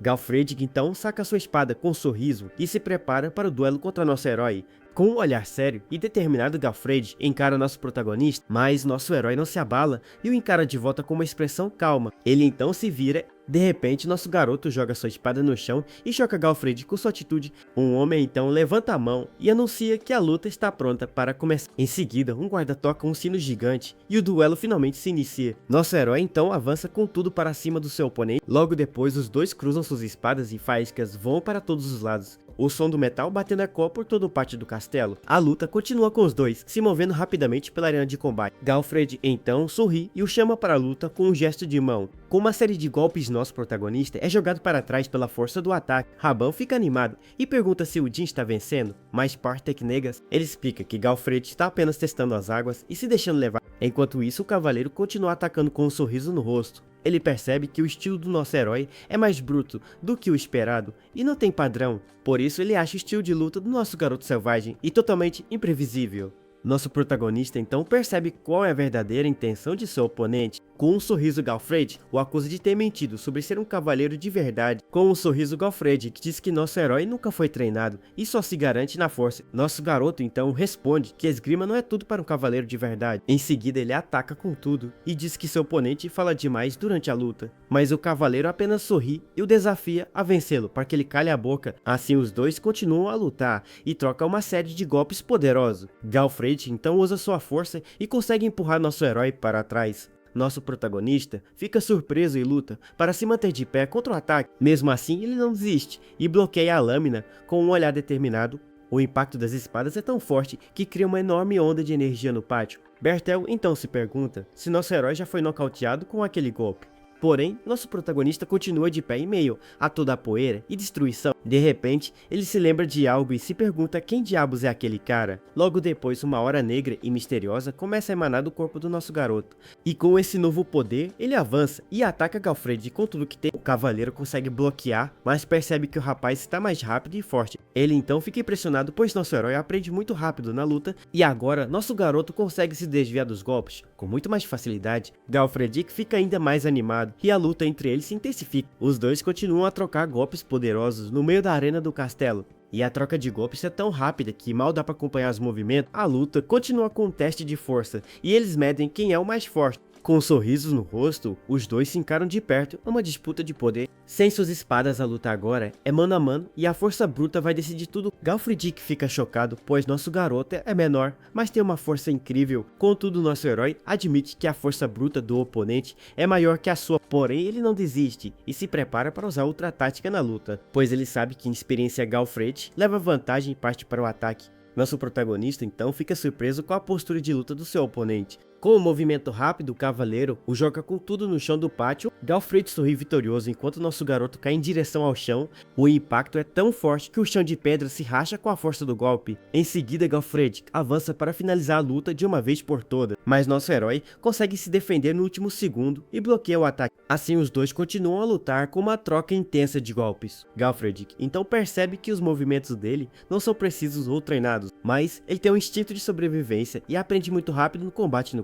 Speaker 1: Galfred então saca sua espada com um sorriso e se prepara para o duelo contra nosso herói. Com um olhar sério e determinado, Galfred encara nosso protagonista, mas nosso herói não se abala e o encara de volta com uma expressão calma. Ele então se vira. De repente, nosso garoto joga sua espada no chão e choca Galfred com sua atitude. Um homem então levanta a mão e anuncia que a luta está pronta para começar. Em seguida, um guarda toca um sino gigante e o duelo finalmente se inicia. Nosso herói então avança com tudo para cima do seu oponente. Logo depois, os dois cruzam suas espadas e faíscas voam para todos os lados. O som do metal batendo eco por todo o pátio do castelo. A luta continua com os dois, se movendo rapidamente pela arena de combate. Galfred então sorri e o chama para a luta com um gesto de mão. Com uma série de golpes, nosso protagonista é jogado para trás pela força do ataque. Raban fica animado e pergunta se o Jin está vencendo, mas Partek nega. Ele explica que Galfred está apenas testando as águas e se deixando levar. Enquanto isso, o cavaleiro continua atacando com um sorriso no rosto. Ele percebe que o estilo do nosso herói é mais bruto do que o esperado e não tem padrão, por isso ele acha o estilo de luta do nosso garoto selvagem e totalmente imprevisível. Nosso protagonista então percebe qual é a verdadeira intenção de seu oponente. Com um sorriso, Galfred o acusa de ter mentido sobre ser um cavaleiro de verdade. Com um sorriso, Galfred que diz que nosso herói nunca foi treinado e só se garante na força. Nosso garoto então responde que esgrima não é tudo para um cavaleiro de verdade. Em seguida, ele ataca com tudo e diz que seu oponente fala demais durante a luta. Mas o cavaleiro apenas sorri e o desafia a vencê-lo para que ele cale a boca. Assim os dois continuam a lutar e trocam uma série de golpes poderosos. Galfred então usa sua força e consegue empurrar nosso herói para trás. Nosso protagonista fica surpreso e luta para se manter de pé contra o ataque. Mesmo assim, ele não desiste e bloqueia a lâmina com um olhar determinado. O impacto das espadas é tão forte que cria uma enorme onda de energia no pátio. Bertel então se pergunta se nosso herói já foi nocauteado com aquele golpe. Galfred então responde que não, mas que ele está tentando se recuperar. Assim, Porém, nosso protagonista continua de pé em meio a toda a poeira e destruição. De repente, ele se lembra de algo e se pergunta quem diabos é aquele cara. Logo depois, uma aura negra e misteriosa começa a emanar do corpo do nosso garoto. E com esse novo poder, ele avança e ataca Galfred com tudo que tem. O cavaleiro consegue bloquear, mas percebe que o rapaz está mais rápido e forte. Ele então fica impressionado, pois nosso herói aprende muito rápido na luta e agora nosso garoto consegue se desviar dos golpes com muito mais facilidade. Galfred fica ainda mais animado e a luta entre eles se intensifica. Os dois continuam a trocar golpes poderosos no meio da arena do castelo. E a troca de golpes é tão rápida que mal dá para acompanhar os movimentos. A luta continua com um teste de força e eles medem quem é o mais forte. Com sorrisos no rosto, os dois se encaram de perto em uma disputa de poder. Sem suas espadas, a luta agora é mano a mano e a força bruta vai decidir tudo. Galfred fica chocado, pois nosso garoto é menor, mas tem uma força incrível. Contudo, nosso herói admite que a força bruta do oponente é maior que a sua, porém ele não desiste e se prepara para usar outra tática na luta, pois ele sabe que em experiência Galfred leva vantagem e parte para o ataque. Nosso protagonista então fica surpreso com a postura de luta do seu oponente. Com um movimento rápido, o cavaleiro o joga com tudo no chão do pátio. Galfred sorri vitorioso enquanto nosso garoto cai em direção ao chão. O impacto é tão forte que o chão de pedra se racha com a força do golpe. Em seguida, Galfred avança para finalizar a luta de uma vez por todas, mas nosso herói consegue se defender no último segundo e bloqueia o ataque. Assim, os dois continuam a lutar com uma troca intensa de golpes. Galfred então percebe que os movimentos dele não são precisos ou treinados, mas ele tem um instinto de sobrevivência e aprende muito rápido no combate.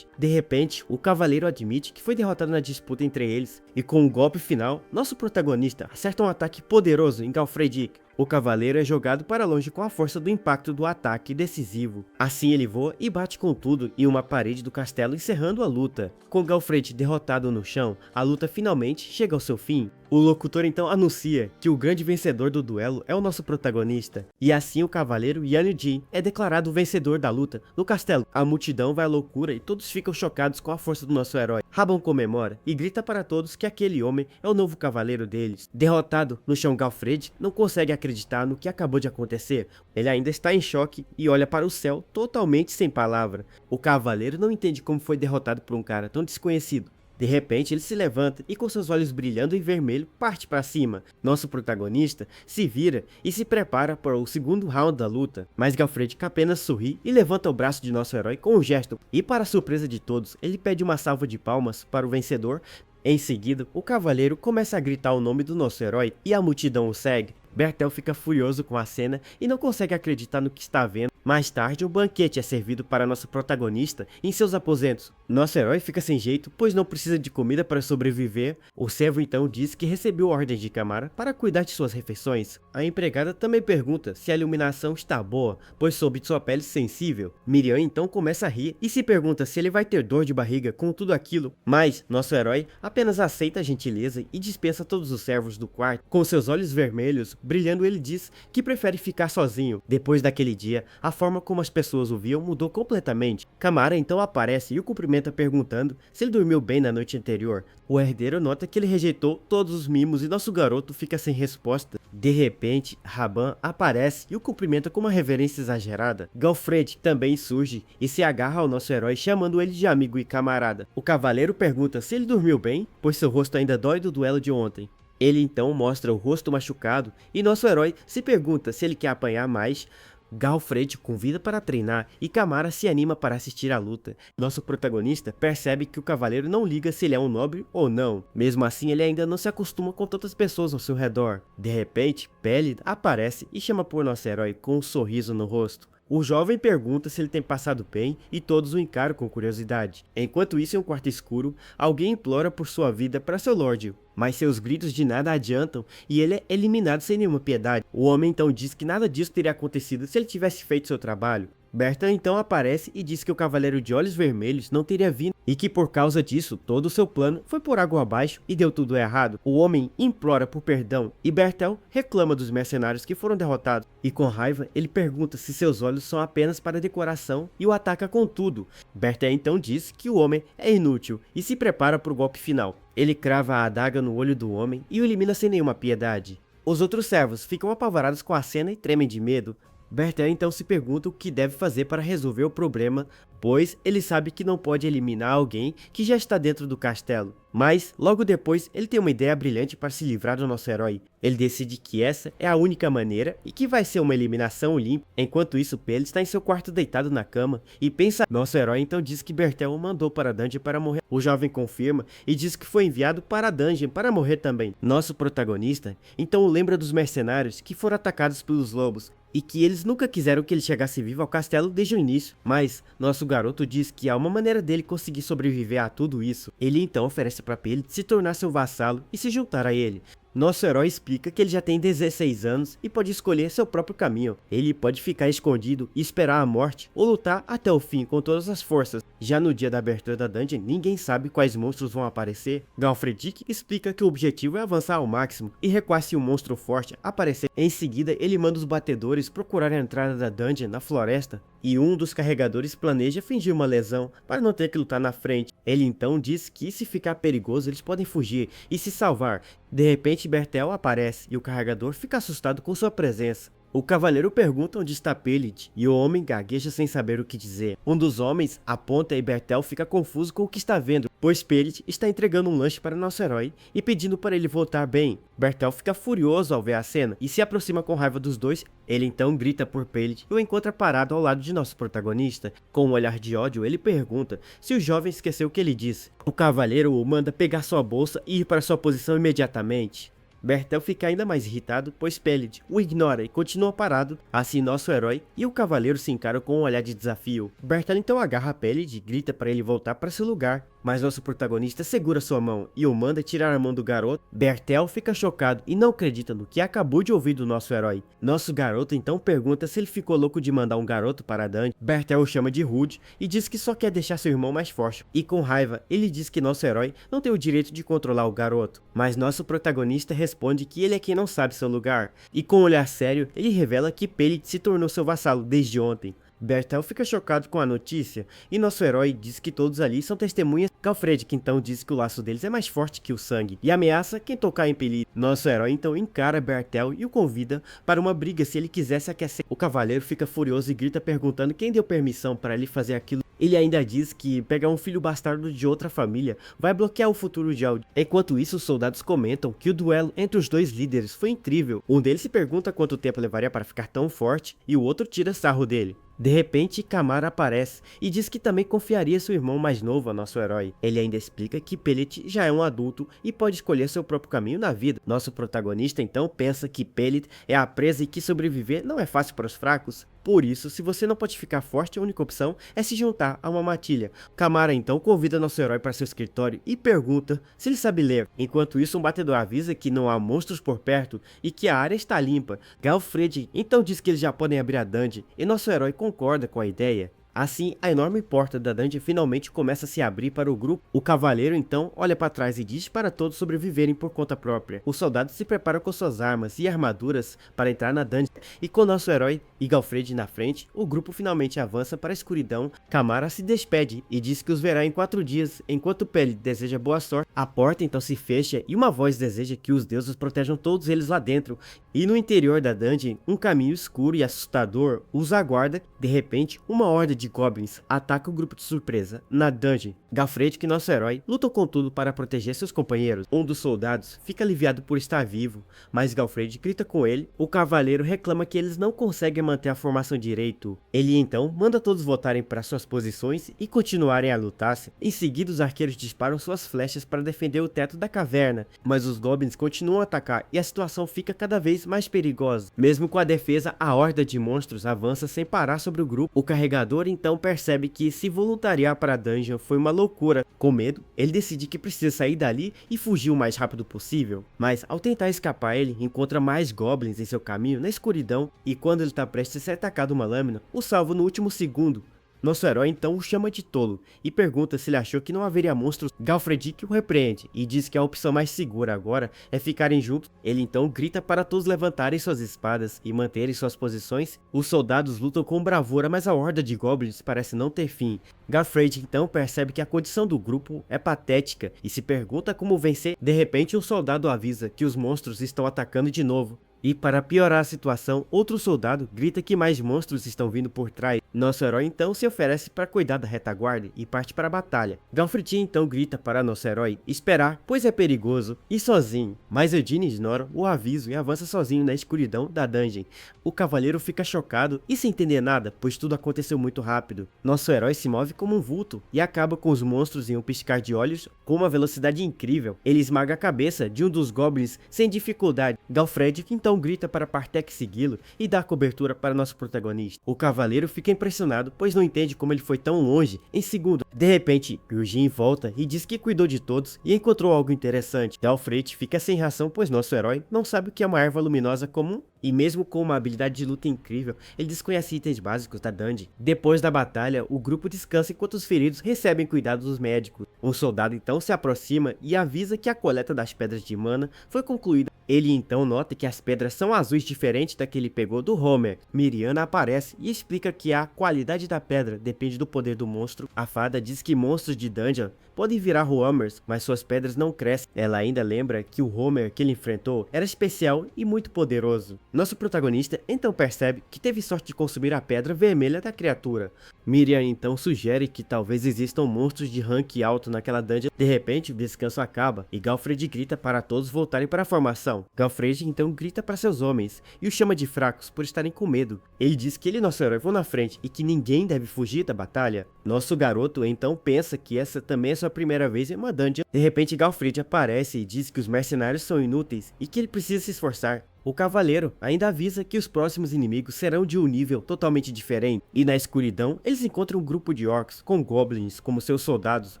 Speaker 1: De repente, o cavaleiro admite que foi derrotado na disputa entre eles, e com um golpe final, nosso protagonista acerta um ataque poderoso em Galfred. O cavaleiro é jogado para longe com a força do impacto do ataque decisivo. Assim ele voa e bate com tudo em uma parede do castelo, encerrando a luta. Com Galfred derrotado no chão, a luta finalmente chega ao seu fim. O locutor então anuncia que o grande vencedor do duelo é o nosso protagonista. E assim o cavaleiro Yanji é declarado o vencedor da luta no castelo. A multidão vai à loucura e todos ficam chocados com a força do nosso herói. Raban comemora e grita para todos que aquele homem é o novo cavaleiro deles. Derrotado no chão, Galfred não consegue acreditar no que acabou de acontecer. Ele ainda está em choque e olha para o céu totalmente sem palavra. O cavaleiro não entende como foi derrotado por um cara tão desconhecido. De repente ele se levanta e com seus olhos brilhando em vermelho parte para cima. Nosso protagonista se vira e se prepara para o segundo round da luta, mas Galfred apenas sorri e levanta o braço de nosso herói com um gesto, e para surpresa de todos ele pede uma salva de palmas para o vencedor. Em seguida, o cavaleiro começa a gritar o nome do nosso herói e a multidão o segue. Bertel fica furioso com a cena e não consegue acreditar no que está vendo. Mais tarde, um banquete é servido para nosso protagonista em seus aposentos. Nosso herói fica sem jeito, pois não precisa de comida para sobreviver. O servo então diz que recebeu ordens de Camara para cuidar de suas refeições. A empregada também pergunta se a iluminação está boa, pois sob sua pele sensível. Miriam então começa a rir e se pergunta se ele vai ter dor de barriga com tudo aquilo. Mas nosso herói apenas aceita a gentileza e dispensa todos os servos do quarto. Com seus olhos vermelhos brilhando, ele diz que prefere ficar sozinho. Depois daquele dia, a forma como as pessoas o viam mudou completamente. Camara então aparece e o cumprimenta perguntando se ele dormiu bem na noite anterior. O herdeiro nota que ele rejeitou todos os mimos e nosso garoto fica sem resposta. De repente, Raban aparece e o cumprimenta com uma reverência exagerada. Galfred também surge e se agarra ao nosso herói, chamando ele de amigo e camarada. O cavaleiro pergunta se ele dormiu bem, pois seu rosto ainda dói do duelo de ontem. Ele então mostra o rosto machucado e nosso herói se pergunta se ele quer apanhar mais. Galfred convida para treinar e Camara se anima para assistir à luta. Nosso protagonista percebe que o cavaleiro não liga se ele é um nobre ou não. Mesmo assim, ele ainda não se acostuma com tantas pessoas ao seu redor. De repente, Pélida aparece e chama por nosso herói com um sorriso no rosto. O jovem pergunta se ele tem passado bem e todos o encaram com curiosidade. Enquanto isso, em um quarto escuro, alguém implora por sua vida para seu lorde, mas seus gritos de nada adiantam e ele é eliminado sem nenhuma piedade. O homem então diz que nada disso teria acontecido se ele tivesse feito seu trabalho. Berta então aparece e diz que o cavaleiro de olhos vermelhos não teria vindo e que por causa disso todo o seu plano foi por água abaixo e deu tudo errado. O homem implora por perdão e Bertel reclama dos mercenários que foram derrotados e com raiva ele pergunta se seus olhos são apenas para decoração e o ataca com tudo. Bertel então diz que o homem é inútil e se prepara para o golpe final. Ele crava a adaga no olho do homem e o elimina sem nenhuma piedade. Os outros servos ficam apavorados com a cena e tremem de medo. Bertel então se pergunta o que deve fazer para resolver o problema pois ele sabe que não pode eliminar alguém que já está dentro do castelo. Mas, logo depois, ele tem uma ideia brilhante para se livrar do nosso herói. Ele decide que essa é a única maneira e que vai ser uma eliminação limpa. Enquanto isso, Pellet está em seu quarto deitado na cama e pensa. Nosso herói então diz que Bertel o mandou para a dungeon para morrer. O jovem confirma e diz que foi enviado para a dungeon para morrer também. Nosso protagonista então lembra dos mercenários que foram atacados pelos lobos e que eles nunca quiseram que ele chegasse vivo ao castelo desde o início. Mas nosso garoto diz que há uma maneira dele conseguir sobreviver a tudo isso. Ele então oferece para Pellet se tornar seu vassalo e se juntar a ele. Nosso herói explica que ele já tem 16 anos e pode escolher seu próprio caminho. Ele pode ficar escondido e esperar a morte ou lutar até o fim com todas as forças. Já no dia da abertura da dungeon, ninguém sabe quais monstros vão aparecer. Galfredick explica que o objetivo é avançar ao máximo e recuar se um monstro forte aparecer. Em seguida, ele manda os batedores procurar a entrada da dungeon na floresta. E um dos carregadores planeja fingir uma lesão para não ter que lutar na frente. Ele então diz que se ficar perigoso eles podem fugir e se salvar. De repente Bertel aparece e o carregador fica assustado com sua presença. O cavaleiro pergunta onde está Pellet e o homem gagueja sem saber o que dizer. Um dos homens aponta e Bertel fica confuso com o que está vendo, pois Pellet está entregando um lanche para nosso herói e pedindo para ele voltar bem. Bertel fica furioso ao ver a cena e se aproxima com raiva dos dois. Ele então grita por Pellet e o encontra parado ao lado de nosso protagonista. Com um olhar de ódio, ele pergunta se o jovem esqueceu o que ele disse. O cavaleiro o manda pegar sua bolsa e ir para sua posição imediatamente. Bertel fica ainda mais irritado, pois Pellet o ignora e continua parado. Assim nosso herói e o cavaleiro se encaram com um olhar de desafio. Bertel então agarra Pellet e grita para ele voltar para seu lugar, mas nosso protagonista segura sua mão e o manda tirar a mão do garoto. Bertel fica chocado e não acredita no que acabou de ouvir do nosso herói. Nosso garoto então pergunta se ele ficou louco de mandar um garoto para a dungeon. Bertel o chama de rude e diz que só quer deixar seu irmão mais forte. E com raiva, ele diz que nosso herói não tem o direito de controlar o garoto. Mas nosso protagonista responde que ele é quem não sabe seu lugar. E com um olhar sério, ele revela que Pellet se tornou seu vassalo desde ontem. Bertel fica chocado com a notícia e nosso herói diz que todos ali são testemunhas. Galfredick então diz que o laço deles é mais forte que o sangue e ameaça quem tocar em Pellet. Nosso herói então encara Bertel e o convida para uma briga se ele quisesse aquecer. O cavaleiro fica furioso e grita perguntando quem deu permissão para ele fazer aquilo. Ele ainda diz que pegar um filho bastardo de outra família vai bloquear o futuro de Aldir. Enquanto isso, os soldados comentam que o duelo entre os dois líderes foi incrível. Um deles se pergunta quanto tempo levaria para ficar tão forte e o outro tira sarro dele. De repente, Camara aparece e diz que também confiaria seu irmão mais novo a nosso herói. Ele ainda explica que Pellet já é um adulto e pode escolher seu próprio caminho na vida. Nosso protagonista então pensa que Pellet é a presa e que sobreviver não é fácil para os fracos. Por isso, se você não pode ficar forte, a única opção é se juntar a uma matilha. Camara então convida nosso herói para seu escritório e pergunta se ele sabe ler. Enquanto isso, um batedor avisa que não há monstros por perto e que a área está limpa. Galfredick então diz que eles já podem abrir a dungeon e nosso herói concorda com a ideia. Assim, a enorme porta da dungeon finalmente começa a se abrir para o grupo. O cavaleiro então olha para trás e diz para todos sobreviverem por conta própria. Os soldados se preparam com suas armas e armaduras para entrar na dungeon. E com nosso herói e Galfred na frente, o grupo finalmente avança para a escuridão. Camara se despede e diz que os verá em 4 dias, enquanto Pellet deseja boa sorte. A porta então se fecha e uma voz deseja que os deuses protejam todos eles lá dentro. E no interior da dungeon, um caminho escuro e assustador os aguarda. De repente, uma horda de goblins ataca o grupo de surpresa na dungeon. Galfredick e nosso herói lutam com tudo para proteger seus companheiros. Um dos soldados fica aliviado por estar vivo, mas Galfredick grita com ele. O cavaleiro reclama que eles não conseguem manter a formação direito. Ele então manda todos voltarem para suas posições e continuarem a lutar. Em seguida, os arqueiros disparam suas flechas para defender o teto da caverna, mas os goblins continuam a atacar e a situação fica cada vez mais perigosa. Mesmo com a defesa, a horda de monstros avança sem parar sobre o grupo. O carregador então percebe que se voluntariar para a dungeon foi uma loucura. Com medo, ele decide que precisa sair dali e fugir o mais rápido possível. Mas ao tentar escapar, ele encontra mais goblins em seu caminho na escuridão e quando ele está prestes a ser atacado uma lâmina, o salva no último segundo. Nosso herói então o chama de tolo e pergunta se ele achou que não haveria monstros. Galfredick o repreende e diz que a opção mais segura agora é ficarem juntos. Ele então grita para todos levantarem suas espadas e manterem suas posições. Os soldados lutam com bravura, mas a horda de goblins parece não ter fim. Galfredick então percebe que a condição do grupo é patética e se pergunta como vencer. De repente, um soldado avisa que os monstros estão atacando de novo. E para piorar a situação, outro soldado grita que mais monstros estão vindo por trás. Nosso herói então se oferece para cuidar da retaguarda e parte para a batalha. Galfred então grita para nosso herói esperar, pois é perigoso, e sozinho. Mas Eugene ignora o aviso e avança sozinho na escuridão da dungeon. O cavaleiro fica chocado e sem entender nada, pois tudo aconteceu muito rápido. Nosso herói se move como um vulto e acaba com os monstros em um piscar de olhos com uma velocidade incrível. Ele esmaga a cabeça de um dos goblins sem dificuldade. Galfred então grita para Partek segui-lo e dar cobertura para nosso protagonista. O cavaleiro fica impressionado, pois não entende como ele foi tão longe em segundo. De repente, Eugene volta e diz que cuidou de todos e encontrou algo interessante. Galfred fica sem reação, pois nosso herói não sabe o que é uma erva luminosa comum. E mesmo com uma habilidade de luta incrível, ele desconhece itens básicos da dungeon. Depois da batalha, o grupo descansa enquanto os feridos recebem cuidados dos médicos. Um soldado então se aproxima e avisa que a coleta das pedras de mana foi concluída. Ele então nota que as pedras são azuis diferentes da que ele pegou do Homer. Miriana aparece e explica que a qualidade da pedra depende do poder do monstro. A fada diz que monstros de dungeon podem virar Homers, mas suas pedras não crescem. Ela ainda lembra que o Homer que ele enfrentou era especial e muito poderoso. Nosso protagonista então percebe que teve sorte de consumir a pedra vermelha da criatura. Miriam então sugere que talvez existam monstros de rank alto naquela dungeon. De repente, o descanso acaba e Galfred grita para todos voltarem para a formação. Galfred então grita para seus homens e os chama de fracos por estarem com medo. Ele diz que ele e nosso herói vão na frente e que ninguém deve fugir da batalha. Nosso garoto então pensa que essa também é sua primeira vez em uma dungeon. De repente, Galfred aparece e diz que os mercenários são inúteis e que ele precisa se esforçar. O cavaleiro ainda avisa que os próximos inimigos serão de um nível totalmente diferente, e na escuridão eles encontram um grupo de orcs com goblins como seus soldados.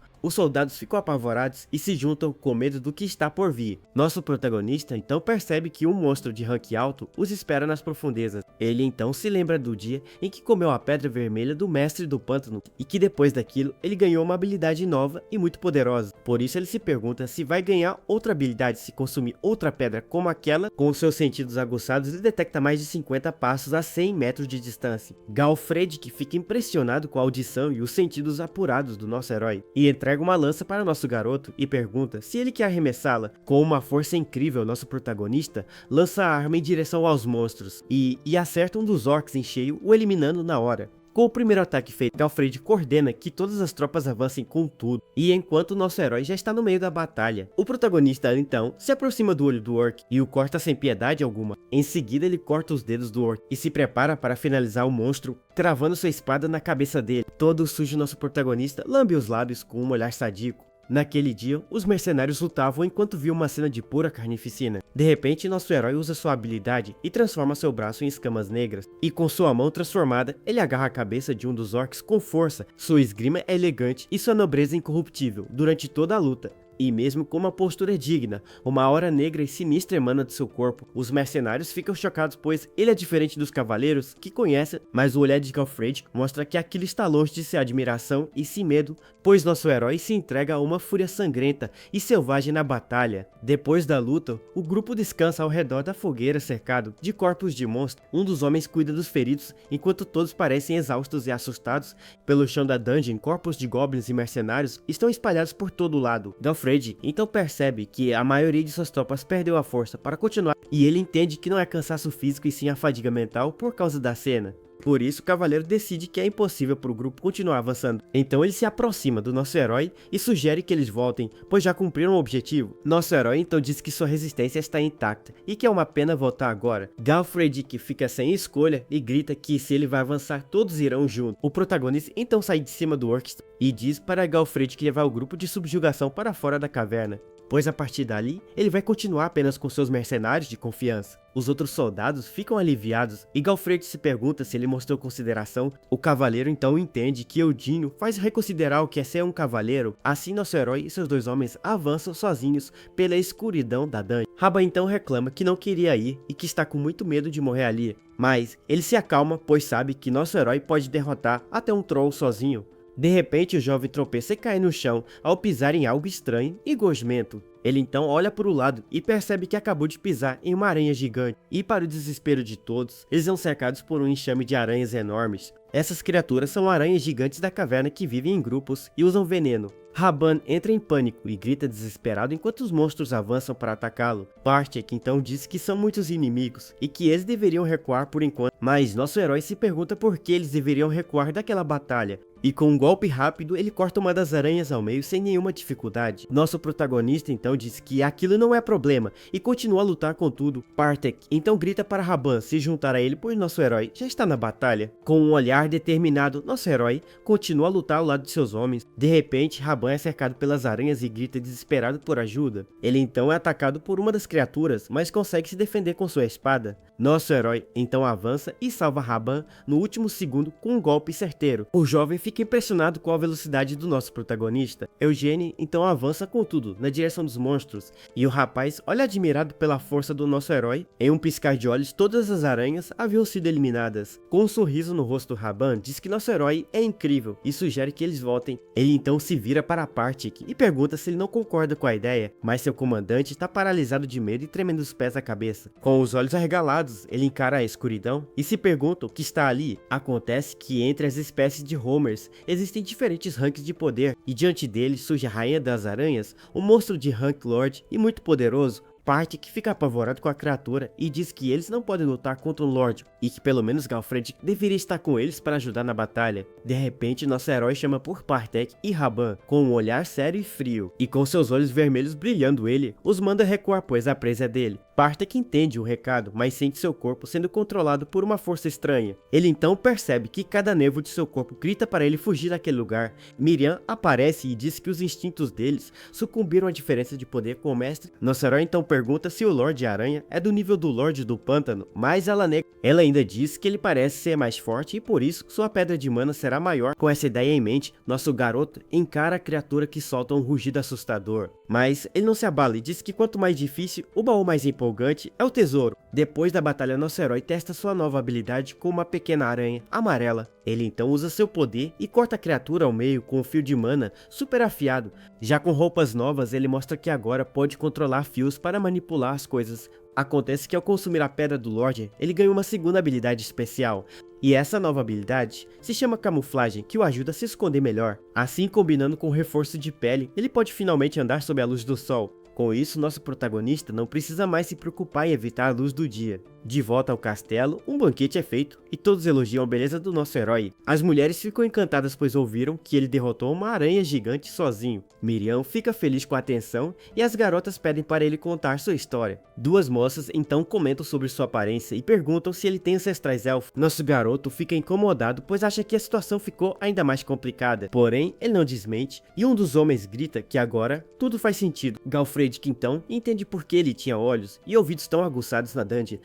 Speaker 1: Os soldados ficam apavorados e se juntam com medo do que está por vir. Nosso protagonista então percebe que um monstro de rank alto os espera nas profundezas. Ele então se lembra do dia em que comeu a pedra vermelha do mestre do pântano e que depois daquilo ele ganhou uma habilidade nova e muito poderosa. Por isso ele se pergunta se vai ganhar outra habilidade se consumir outra pedra como aquela. Com seus sentidos aguçados ele detecta mais de 50 passos a 100 metros de distância. Galfred, que fica impressionado com a audição e os sentidos apurados do nosso herói, e entrega uma lança para nosso garoto e pergunta se ele quer arremessá-la. Com uma força incrível, nosso protagonista lança a arma em direção aos monstros e acerta um dos orcs em cheio, o eliminando na hora. Com o primeiro ataque feito, Galfred coordena que todas as tropas avancem com tudo, e enquanto nosso herói já está no meio da batalha, o protagonista então se aproxima do olho do orc e o corta sem piedade alguma. Em seguida ele corta os dedos do orc e se prepara para finalizar o monstro, travando sua espada na cabeça dele. Todo sujo, nosso protagonista lambe os lábios com um olhar sádico. Naquele dia, os mercenários lutavam enquanto viam uma cena de pura carnificina. De repente, nosso herói usa sua habilidade e transforma seu braço em escamas negras. E com sua mão transformada, ele agarra a cabeça de um dos orcs com força. Sua esgrima é elegante e sua nobreza incorruptível durante toda a luta. E mesmo com uma postura digna, uma aura negra e sinistra emana de seu corpo. Os mercenários ficam chocados, pois ele é diferente dos cavaleiros que conhecem, mas o olhar de Galfred mostra que aquilo está longe de ser admiração e sim medo, pois nosso herói se entrega a uma fúria sangrenta e selvagem na batalha. Depois da luta, o grupo descansa ao redor da fogueira cercado de corpos de monstros. Um dos homens cuida dos feridos, enquanto todos parecem exaustos e assustados. Pelo chão da dungeon, corpos de goblins e mercenários estão espalhados por todo lado. Galfred então percebe que a maioria de suas tropas perdeu a força para continuar, e ele entende que não é cansaço físico e sim a fadiga mental por causa da cena. Por isso, o cavaleiro decide que é impossível para o grupo continuar avançando. Então ele se aproxima do nosso herói e sugere que eles voltem, pois já cumpriram o objetivo. Nosso herói então diz que sua resistência está intacta e que é uma pena voltar agora. Galfred, que fica sem escolha, e grita que se ele vai avançar, todos irão junto. O protagonista então sai de cima do orc e diz para Galfred que levar o grupo de subjugação para fora da caverna, pois a partir dali, ele vai continuar apenas com seus mercenários de confiança. Os outros soldados ficam aliviados e Galfred se pergunta se ele mostrou consideração. O cavaleiro então entende que Eudinho faz reconsiderar o que é ser um cavaleiro. Assim, nosso herói e seus dois homens avançam sozinhos pela escuridão da dungeon. Rabba então reclama que não queria ir e que está com muito medo de morrer ali, mas ele se acalma, pois sabe que nosso herói pode derrotar até um troll sozinho. De repente, o jovem tropeça e cai no chão ao pisar em algo estranho e gosmento. Ele então olha para o lado e percebe que acabou de pisar em uma aranha gigante. E para o desespero de todos, eles são cercados por um enxame de aranhas enormes. Essas criaturas são aranhas gigantes da caverna que vivem em grupos e usam veneno. Raban entra em pânico e grita desesperado enquanto os monstros avançam para atacá-lo. Bartek então diz que são muitos inimigos e que eles deveriam recuar por enquanto, mas nosso herói se pergunta por que eles deveriam recuar daquela batalha. E com um golpe rápido, ele corta uma das aranhas ao meio sem nenhuma dificuldade. Nosso protagonista então diz que aquilo não é problema e continua a lutar com tudo. Bartek então grita para Raban se juntar a ele, pois nosso herói já está na batalha. Com um olhar determinado, nosso herói continua a lutar ao lado de seus homens. De repente, Raban é cercado pelas aranhas e grita desesperado por ajuda. Ele então é atacado por uma das criaturas, mas consegue se defender com sua espada. Nosso herói então avança e salva Raban no último segundo com um golpe certeiro. O jovem fica impressionado com a velocidade do nosso protagonista. Eugene então avança com tudo na direção dos monstros, e o rapaz olha admirado pela força do nosso herói. Em um piscar de olhos, todas as aranhas haviam sido eliminadas. Com um sorriso no rosto, Raban diz que nosso herói é incrível e sugere que eles voltem. Ele então se vira para Bartek e pergunta se ele não concorda com a ideia, mas seu comandante está paralisado de medo e tremendo os pés à cabeça. Com os olhos arregalados, ele encara a escuridão e se pergunta o que está ali. Acontece que entre as espécies de Homers existem diferentes ranks de poder, e diante deles surge a Rainha das Aranhas, um monstro de rank Lord e muito poderoso. Bartek fica apavorado com a criatura e diz que eles não podem lutar contra um Lorde, e que pelo menos Galfred deveria estar com eles para ajudar na batalha. De repente, nosso herói chama por Bartek e Raban, com um olhar sério e frio, e com seus olhos vermelhos brilhando ele, os manda recuar pois a presa é dele. Bartek entende o recado, mas sente seu corpo sendo controlado por uma força estranha. Ele então percebe que cada nervo de seu corpo grita para ele fugir daquele lugar. Miriam aparece e diz que os instintos deles sucumbiram à diferença de poder com o mestre. Nosso herói então pergunta se o Lorde Aranha é do nível do Lorde do Pântano, mas ela nega. Ela ainda diz que ele parece ser mais forte e por isso sua pedra de mana será maior. Com essa ideia em mente, nosso garoto encara a criatura que solta um rugido assustador. Mas ele não se abala e diz que quanto mais difícil, o baú mais empolgante é o tesouro. Depois da batalha, nosso herói testa sua nova habilidade com uma pequena aranha amarela. Ele então usa seu poder e corta a criatura ao meio com um fio de mana super afiado. Já com roupas novas, ele mostra que agora pode controlar fios para manipular as coisas. Acontece que ao consumir a pedra do Lorde, ele ganha uma segunda habilidade especial. E essa nova habilidade se chama camuflagem, que o ajuda a se esconder melhor. Assim, combinando com o reforço de pele, ele pode finalmente andar sob a luz do sol. Com isso, nosso protagonista não precisa mais se preocupar em evitar a luz do dia. De volta ao castelo, um banquete é feito e todos elogiam a beleza do nosso herói. As mulheres ficam encantadas pois ouviram que ele derrotou uma aranha gigante sozinho. Miriam fica feliz com a atenção e as garotas pedem para ele contar sua história. Duas moças então comentam sobre sua aparência e perguntam se ele tem ancestrais elfos. Nosso garoto fica incomodado pois acha que a situação ficou ainda mais complicada. Porém, ele não desmente e um dos homens grita que agora tudo faz sentido. Galfred que então entende por que ele tinha olhos e ouvidos tão aguçados na dungeon.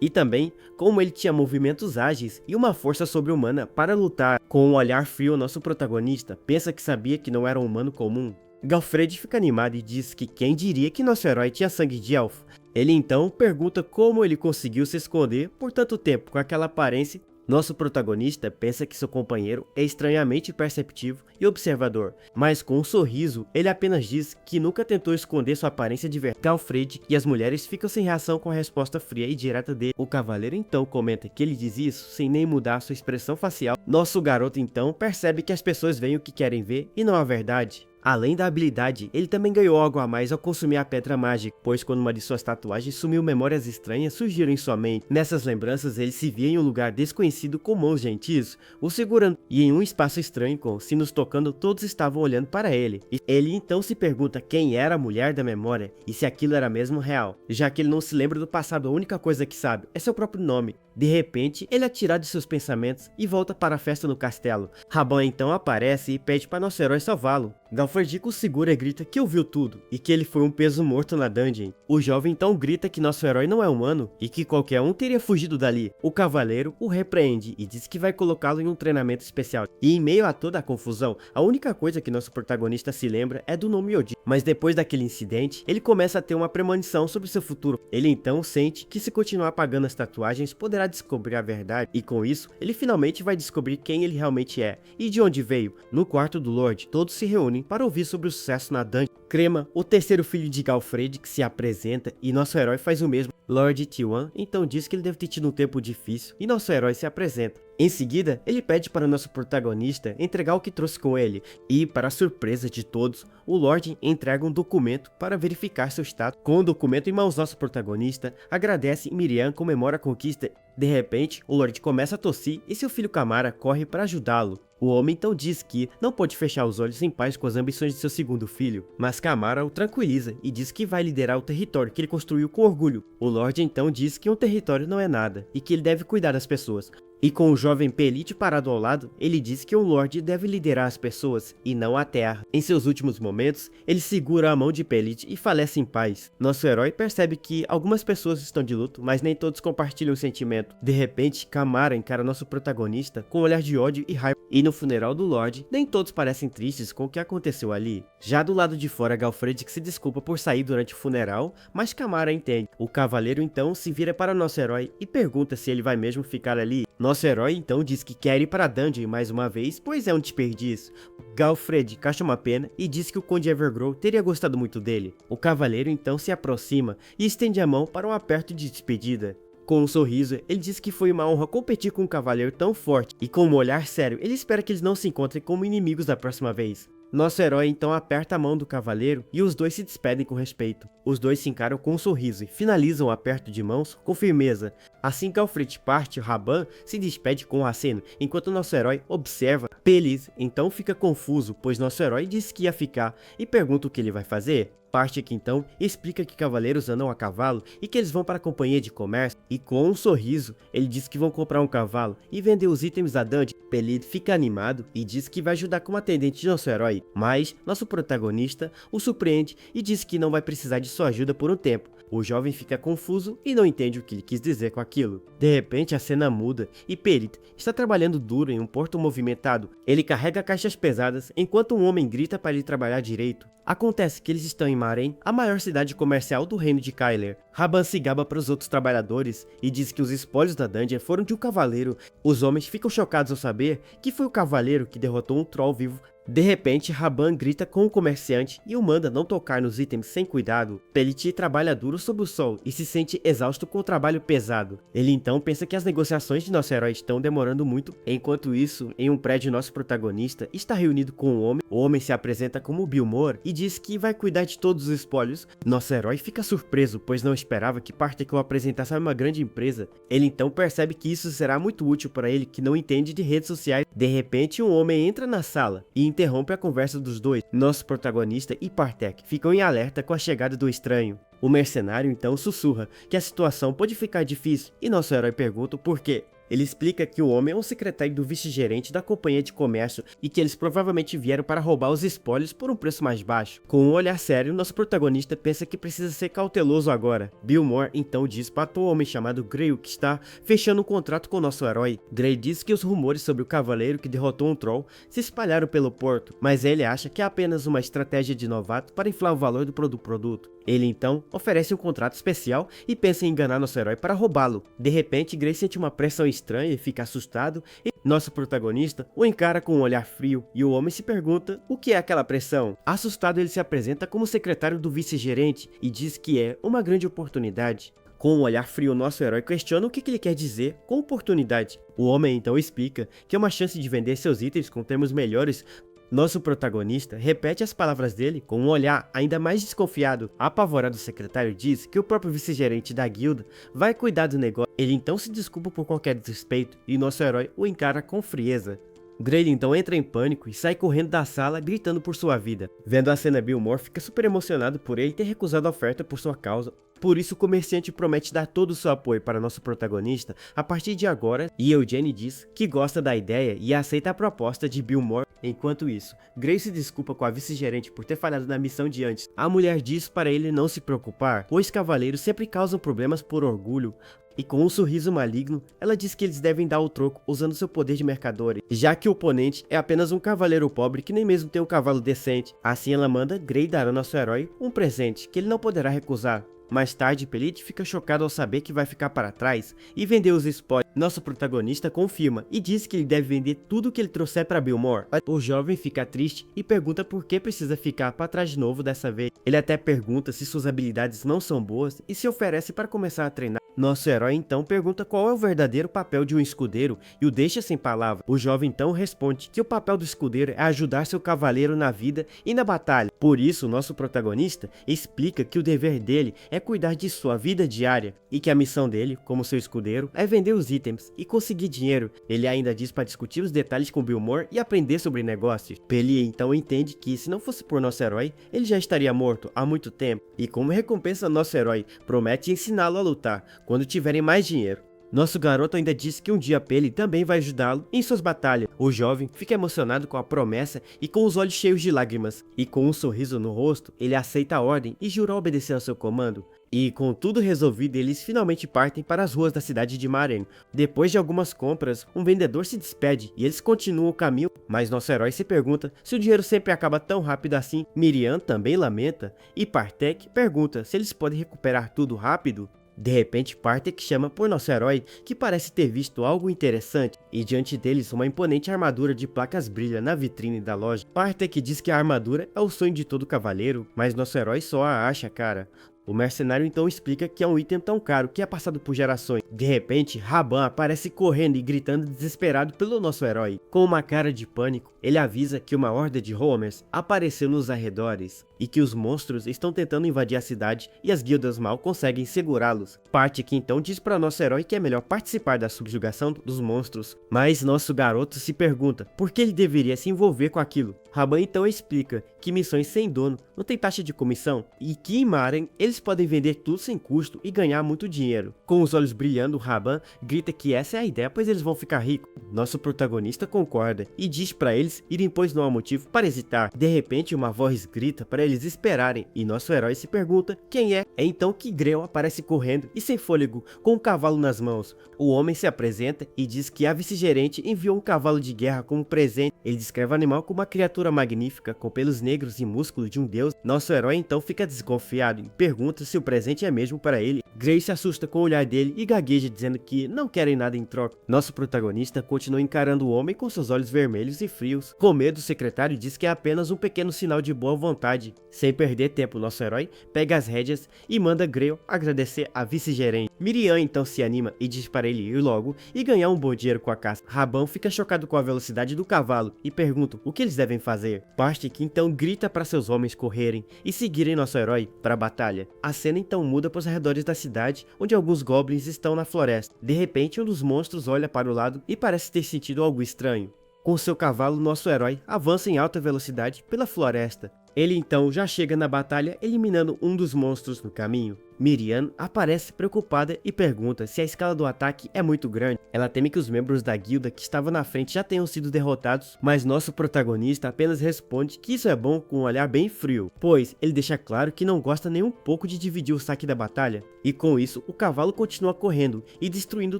Speaker 1: E também como ele tinha movimentos ágeis e uma força sobre-humana para lutar. Com um olhar frio, nosso protagonista pensa que sabia que não era um humano comum. Galfred fica animado e diz que quem diria que nosso herói tinha sangue de elfo. Ele então pergunta como ele conseguiu se esconder por tanto tempo com aquela aparência. Nosso protagonista pensa que seu companheiro é estranhamente perceptivo e observador, mas com um sorriso, ele apenas diz que nunca tentou esconder sua aparência de verdade. Galfred e as mulheres ficam sem reação com a resposta fria e direta dele. O cavaleiro então comenta que ele diz isso sem nem mudar sua expressão facial. Nosso garoto então percebe que as pessoas veem o que querem ver e não a verdade. Além da habilidade, ele também ganhou algo a mais ao consumir a pedra mágica, pois quando uma de suas tatuagens sumiu, memórias estranhas surgiram em sua mente. Nessas lembranças, ele se via em um lugar desconhecido com mãos gentis, o segurando, e em um espaço estranho com sinos tocando, todos estavam olhando para ele. E ele então se pergunta quem era a mulher da memória e se aquilo era mesmo real, já que ele não se lembra do passado, a única coisa que sabe é seu próprio nome. De repente, ele é tirado de seus pensamentos e volta para a festa no castelo. Raban então aparece e pede para nosso herói salvá-lo. Galfred o segura e grita que ouviu tudo e que ele foi um peso morto na dungeon. O jovem então grita que nosso herói não é humano e que qualquer um teria fugido dali. O cavaleiro o repreende e diz que vai colocá-lo em um treinamento especial. E em meio a toda a confusão, a única coisa que nosso protagonista se lembra é do nome Odin. Mas depois daquele incidente, ele começa a ter uma premonição sobre seu futuro. Ele então sente que se continuar apagando as tatuagens, poderá descobrir a verdade. E com isso, ele finalmente vai descobrir quem ele realmente é e de onde veio. No quarto do Lorde, todos se reúnem para ouvir sobre o sucesso na dungeon. Crema, o terceiro filho de Galfred, que se apresenta e nosso herói faz o mesmo. Lord T1 então diz que ele deve ter tido um tempo difícil e nosso herói se apresenta. Em seguida, ele pede para nosso protagonista entregar o que trouxe com ele e, para a surpresa de todos, o Lorde entrega um documento para verificar seu status. Com o documento em mãos, nosso protagonista agradece e Miriam comemora a conquista. De repente, o Lorde começa a tossir e seu filho Camara corre para ajudá-lo. O homem então diz que não pode fechar os olhos em paz com as ambições de seu segundo filho, mas Camara o tranquiliza e diz que vai liderar o território que ele construiu com orgulho. O Lorde então diz que um território não é nada e que ele deve cuidar das pessoas. E com o jovem Pelite parado ao lado, ele diz que um Lorde deve liderar as pessoas e não a terra. Em seus últimos momentos, ele segura a mão de Pelite e falece em paz. Nosso herói percebe que algumas pessoas estão de luto, mas nem todos compartilham o sentimento. De repente, Camara encara nosso protagonista com um olhar de ódio e raiva. E no funeral do Lorde, nem todos parecem tristes com o que aconteceu ali. Já do lado de fora, Galfred que se desculpa por sair durante o funeral, mas Camara entende. O cavaleiro então se vira para nosso herói e pergunta se ele vai mesmo ficar ali. Nosso herói então diz que quer ir para a dungeon mais uma vez, pois é um desperdício. Galfred cacha uma pena e diz que o Conde Evergrow teria gostado muito dele. O cavaleiro então se aproxima e estende a mão para um aperto de despedida. Com um sorriso, ele diz que foi uma honra competir com um cavaleiro tão forte e com um olhar sério, ele espera que eles não se encontrem como inimigos da próxima vez. Nosso herói então aperta a mão do cavaleiro e os dois se despedem com respeito. Os dois se encaram com um sorriso e finalizam o aperto de mãos com firmeza. Assim que Alfred parte, Raban se despede com um aceno, enquanto nosso herói observa. Pelis então fica confuso, pois nosso herói disse que ia ficar e pergunta o que ele vai fazer. Parte que então explica que cavaleiros andam a cavalo e que eles vão para a companhia de comércio, e com um sorriso ele diz que vão comprar um cavalo e vender os itens da dungeon. Pelid fica animado e diz que vai ajudar como atendente de nosso herói, mas nosso protagonista o surpreende e diz que não vai precisar de sua ajuda por um tempo. O jovem fica confuso e não entende o que ele quis dizer com aquilo. De repente a cena muda e Pelid está trabalhando duro em um porto movimentado. Ele carrega caixas pesadas enquanto um homem grita para ele trabalhar direito. Acontece que eles estão em Maren, a maior cidade comercial do reino de Kyler. Raban se gaba para os outros trabalhadores e diz que os espólios da dungeon foram de um cavaleiro. Os homens ficam chocados ao saber que foi o cavaleiro que derrotou um troll vivo. De repente, Raban grita com o comerciante e o manda não tocar nos itens sem cuidado. Peliti trabalha duro sob o sol e se sente exausto com o trabalho pesado. Ele então pensa que as negociações de nosso herói estão demorando muito. Enquanto isso, em um prédio, nosso protagonista está reunido com um homem. O homem se apresenta como Bilmore e diz que vai cuidar de todos os espólios. Nosso herói fica surpreso, pois não esperava que Particle apresentasse uma grande empresa. Ele então percebe que isso será muito útil para ele, que não entende de redes sociais. De repente, um homem entra na sala e interrompe a conversa dos dois. Nosso protagonista e Partek ficam em alerta com a chegada do estranho. O mercenário então sussurra que a situação pode ficar difícil e nosso herói pergunta o porquê. Ele explica que o homem é um secretário do vice-gerente da companhia de comércio e que eles provavelmente vieram para roubar os espólios por um preço mais baixo. Com um olhar sério, nosso protagonista pensa que precisa ser cauteloso agora. Bilmore então diz para o homem chamado Grey que está fechando um contrato com nosso herói. Grey diz que os rumores sobre o cavaleiro que derrotou um troll se espalharam pelo porto, mas ele acha que é apenas uma estratégia de novato para inflar o valor do produto. Ele então oferece um contrato especial e pensa em enganar nosso herói para roubá-lo. De repente, Grey sente uma pressão estranha e fica assustado e nosso protagonista o encara com um olhar frio e o homem se pergunta o que é aquela pressão. Assustado, ele se apresenta como secretário do vice-gerente e diz que é uma grande oportunidade. Com um olhar frio, nosso herói questiona o que ele quer dizer com oportunidade. O homem então explica que é uma chance de vender seus itens com termos melhores. Nosso protagonista repete as palavras dele com um olhar ainda mais desconfiado. Apavorado, o secretário diz que o próprio vice-gerente da guilda vai cuidar do negócio. Ele então se desculpa por qualquer desrespeito e nosso herói o encara com frieza. Grey então entra em pânico e sai correndo da sala gritando por sua vida. Vendo a cena, Bilmore fica super emocionado por ele ter recusado a oferta por sua causa. Por isso o comerciante promete dar todo o seu apoio para nosso protagonista a partir de agora, e Eugene diz que gosta da ideia e aceita a proposta de Bilmore. Enquanto isso, Gray se desculpa com a vice-gerente por ter falhado na missão de antes. A mulher diz para ele não se preocupar, pois cavaleiros sempre causam problemas por orgulho. E com um sorriso maligno, ela diz que eles devem dar o troco usando seu poder de mercadores, já que o oponente é apenas um cavaleiro pobre que nem mesmo tem um cavalo decente. Assim ela manda Gray dar ao nosso herói um presente que ele não poderá recusar. Mais tarde, Pelite fica chocado ao saber que vai ficar para trás e vender os spoilers. Nosso protagonista confirma e diz que ele deve vender tudo que ele trouxer para Bilmore. O jovem fica triste e pergunta por que precisa ficar para trás de novo dessa vez. Ele até pergunta se suas habilidades não são boas e se oferece para começar a treinar. Nosso herói então pergunta qual é o verdadeiro papel de um escudeiro e o deixa sem palavras. O jovem então responde que o papel do escudeiro é ajudar seu cavaleiro na vida e na batalha. Por isso, nosso protagonista explica que o dever dele é cuidar de sua vida diária e que a missão dele, como seu escudeiro, é vender os itens e conseguir dinheiro. Ele ainda diz para discutir os detalhes com Bilmore e aprender sobre negócios. Pelli então entende que se não fosse por nosso herói, ele já estaria morto há muito tempo. E como recompensa, nosso herói promete ensiná-lo a lutar quando tiverem mais dinheiro. Nosso garoto ainda diz que um dia Pelli também vai ajudá-lo em suas batalhas. O jovem fica emocionado com a promessa e com os olhos cheios de lágrimas. E com um sorriso no rosto, ele aceita a ordem e jura obedecer ao seu comando. E com tudo resolvido, eles finalmente partem para as ruas da cidade de Maren. Depois de algumas compras, um vendedor se despede e eles continuam o caminho, mas nosso herói se pergunta se o dinheiro sempre acaba tão rápido assim. Miriam também lamenta e Partek pergunta se eles podem recuperar tudo rápido. De repente, Partek chama por nosso herói, que parece ter visto algo interessante, e diante deles uma imponente armadura de placas brilha na vitrine da loja. Partek diz que a armadura é o sonho de todo cavaleiro, mas nosso herói só a acha cara. O mercenário então explica que é um item tão caro que é passado por gerações. De repente, Raban aparece correndo e gritando desesperado pelo nosso herói. Com uma cara de pânico, ele avisa que uma horda de Homers apareceu nos arredores e que os monstros estão tentando invadir a cidade e as guildas mal conseguem segurá-los. Partek então diz para nosso herói que é melhor participar da subjugação dos monstros, mas nosso garoto se pergunta por que ele deveria se envolver com aquilo. Raban então explica que missões sem dono não tem taxa de comissão e que em Maren eles podem vender tudo sem custo e ganhar muito dinheiro. Com os olhos brilhando, Raban grita que essa é a ideia, pois eles vão ficar ricos. Nosso protagonista concorda e diz para eles irem, pois não há motivo para hesitar. De repente, uma voz grita para eles esperarem e nosso herói se pergunta quem é. É então que Grell aparece correndo e sem fôlego, com um cavalo nas mãos. O homem se apresenta e diz que a vice-gerente enviou um cavalo de guerra como presente. Ele descreve o animal como uma criatura magnífica, com pelos negros e músculos de um deus. Nosso herói então fica desconfiado e pergunta se o presente é mesmo para ele. Gray se assusta com o olhar dele e gagueja dizendo que não querem nada em troca. Nosso protagonista continua encarando o homem com seus olhos vermelhos e frios. Com medo, o secretário diz que é apenas um pequeno sinal de boa vontade. Sem perder tempo, nosso herói pega as rédeas e manda Gray agradecer a vice-gerente. Miriam então se anima e diz para ele ir logo e ganhar um bom dinheiro com a caça. Raban fica chocado com a velocidade do cavalo e pergunta o que eles devem fazer. Partek então grita para seus homens correrem e seguirem nosso herói para a batalha. A cena então muda para os arredores da cidade, onde alguns goblins estão na floresta. De repente, um dos monstros olha para o lado e parece ter sentido algo estranho. Com seu cavalo, nosso herói avança em alta velocidade pela floresta. Ele então já chega na batalha, eliminando um dos monstros no caminho. Miriam aparece preocupada e pergunta se a escala do ataque é muito grande. Ela teme que os membros da guilda que estavam na frente já tenham sido derrotados, mas nosso protagonista apenas responde que isso é bom com um olhar bem frio, pois ele deixa claro que não gosta nem um pouco de dividir o saque da batalha. E com isso, o cavalo continua correndo e destruindo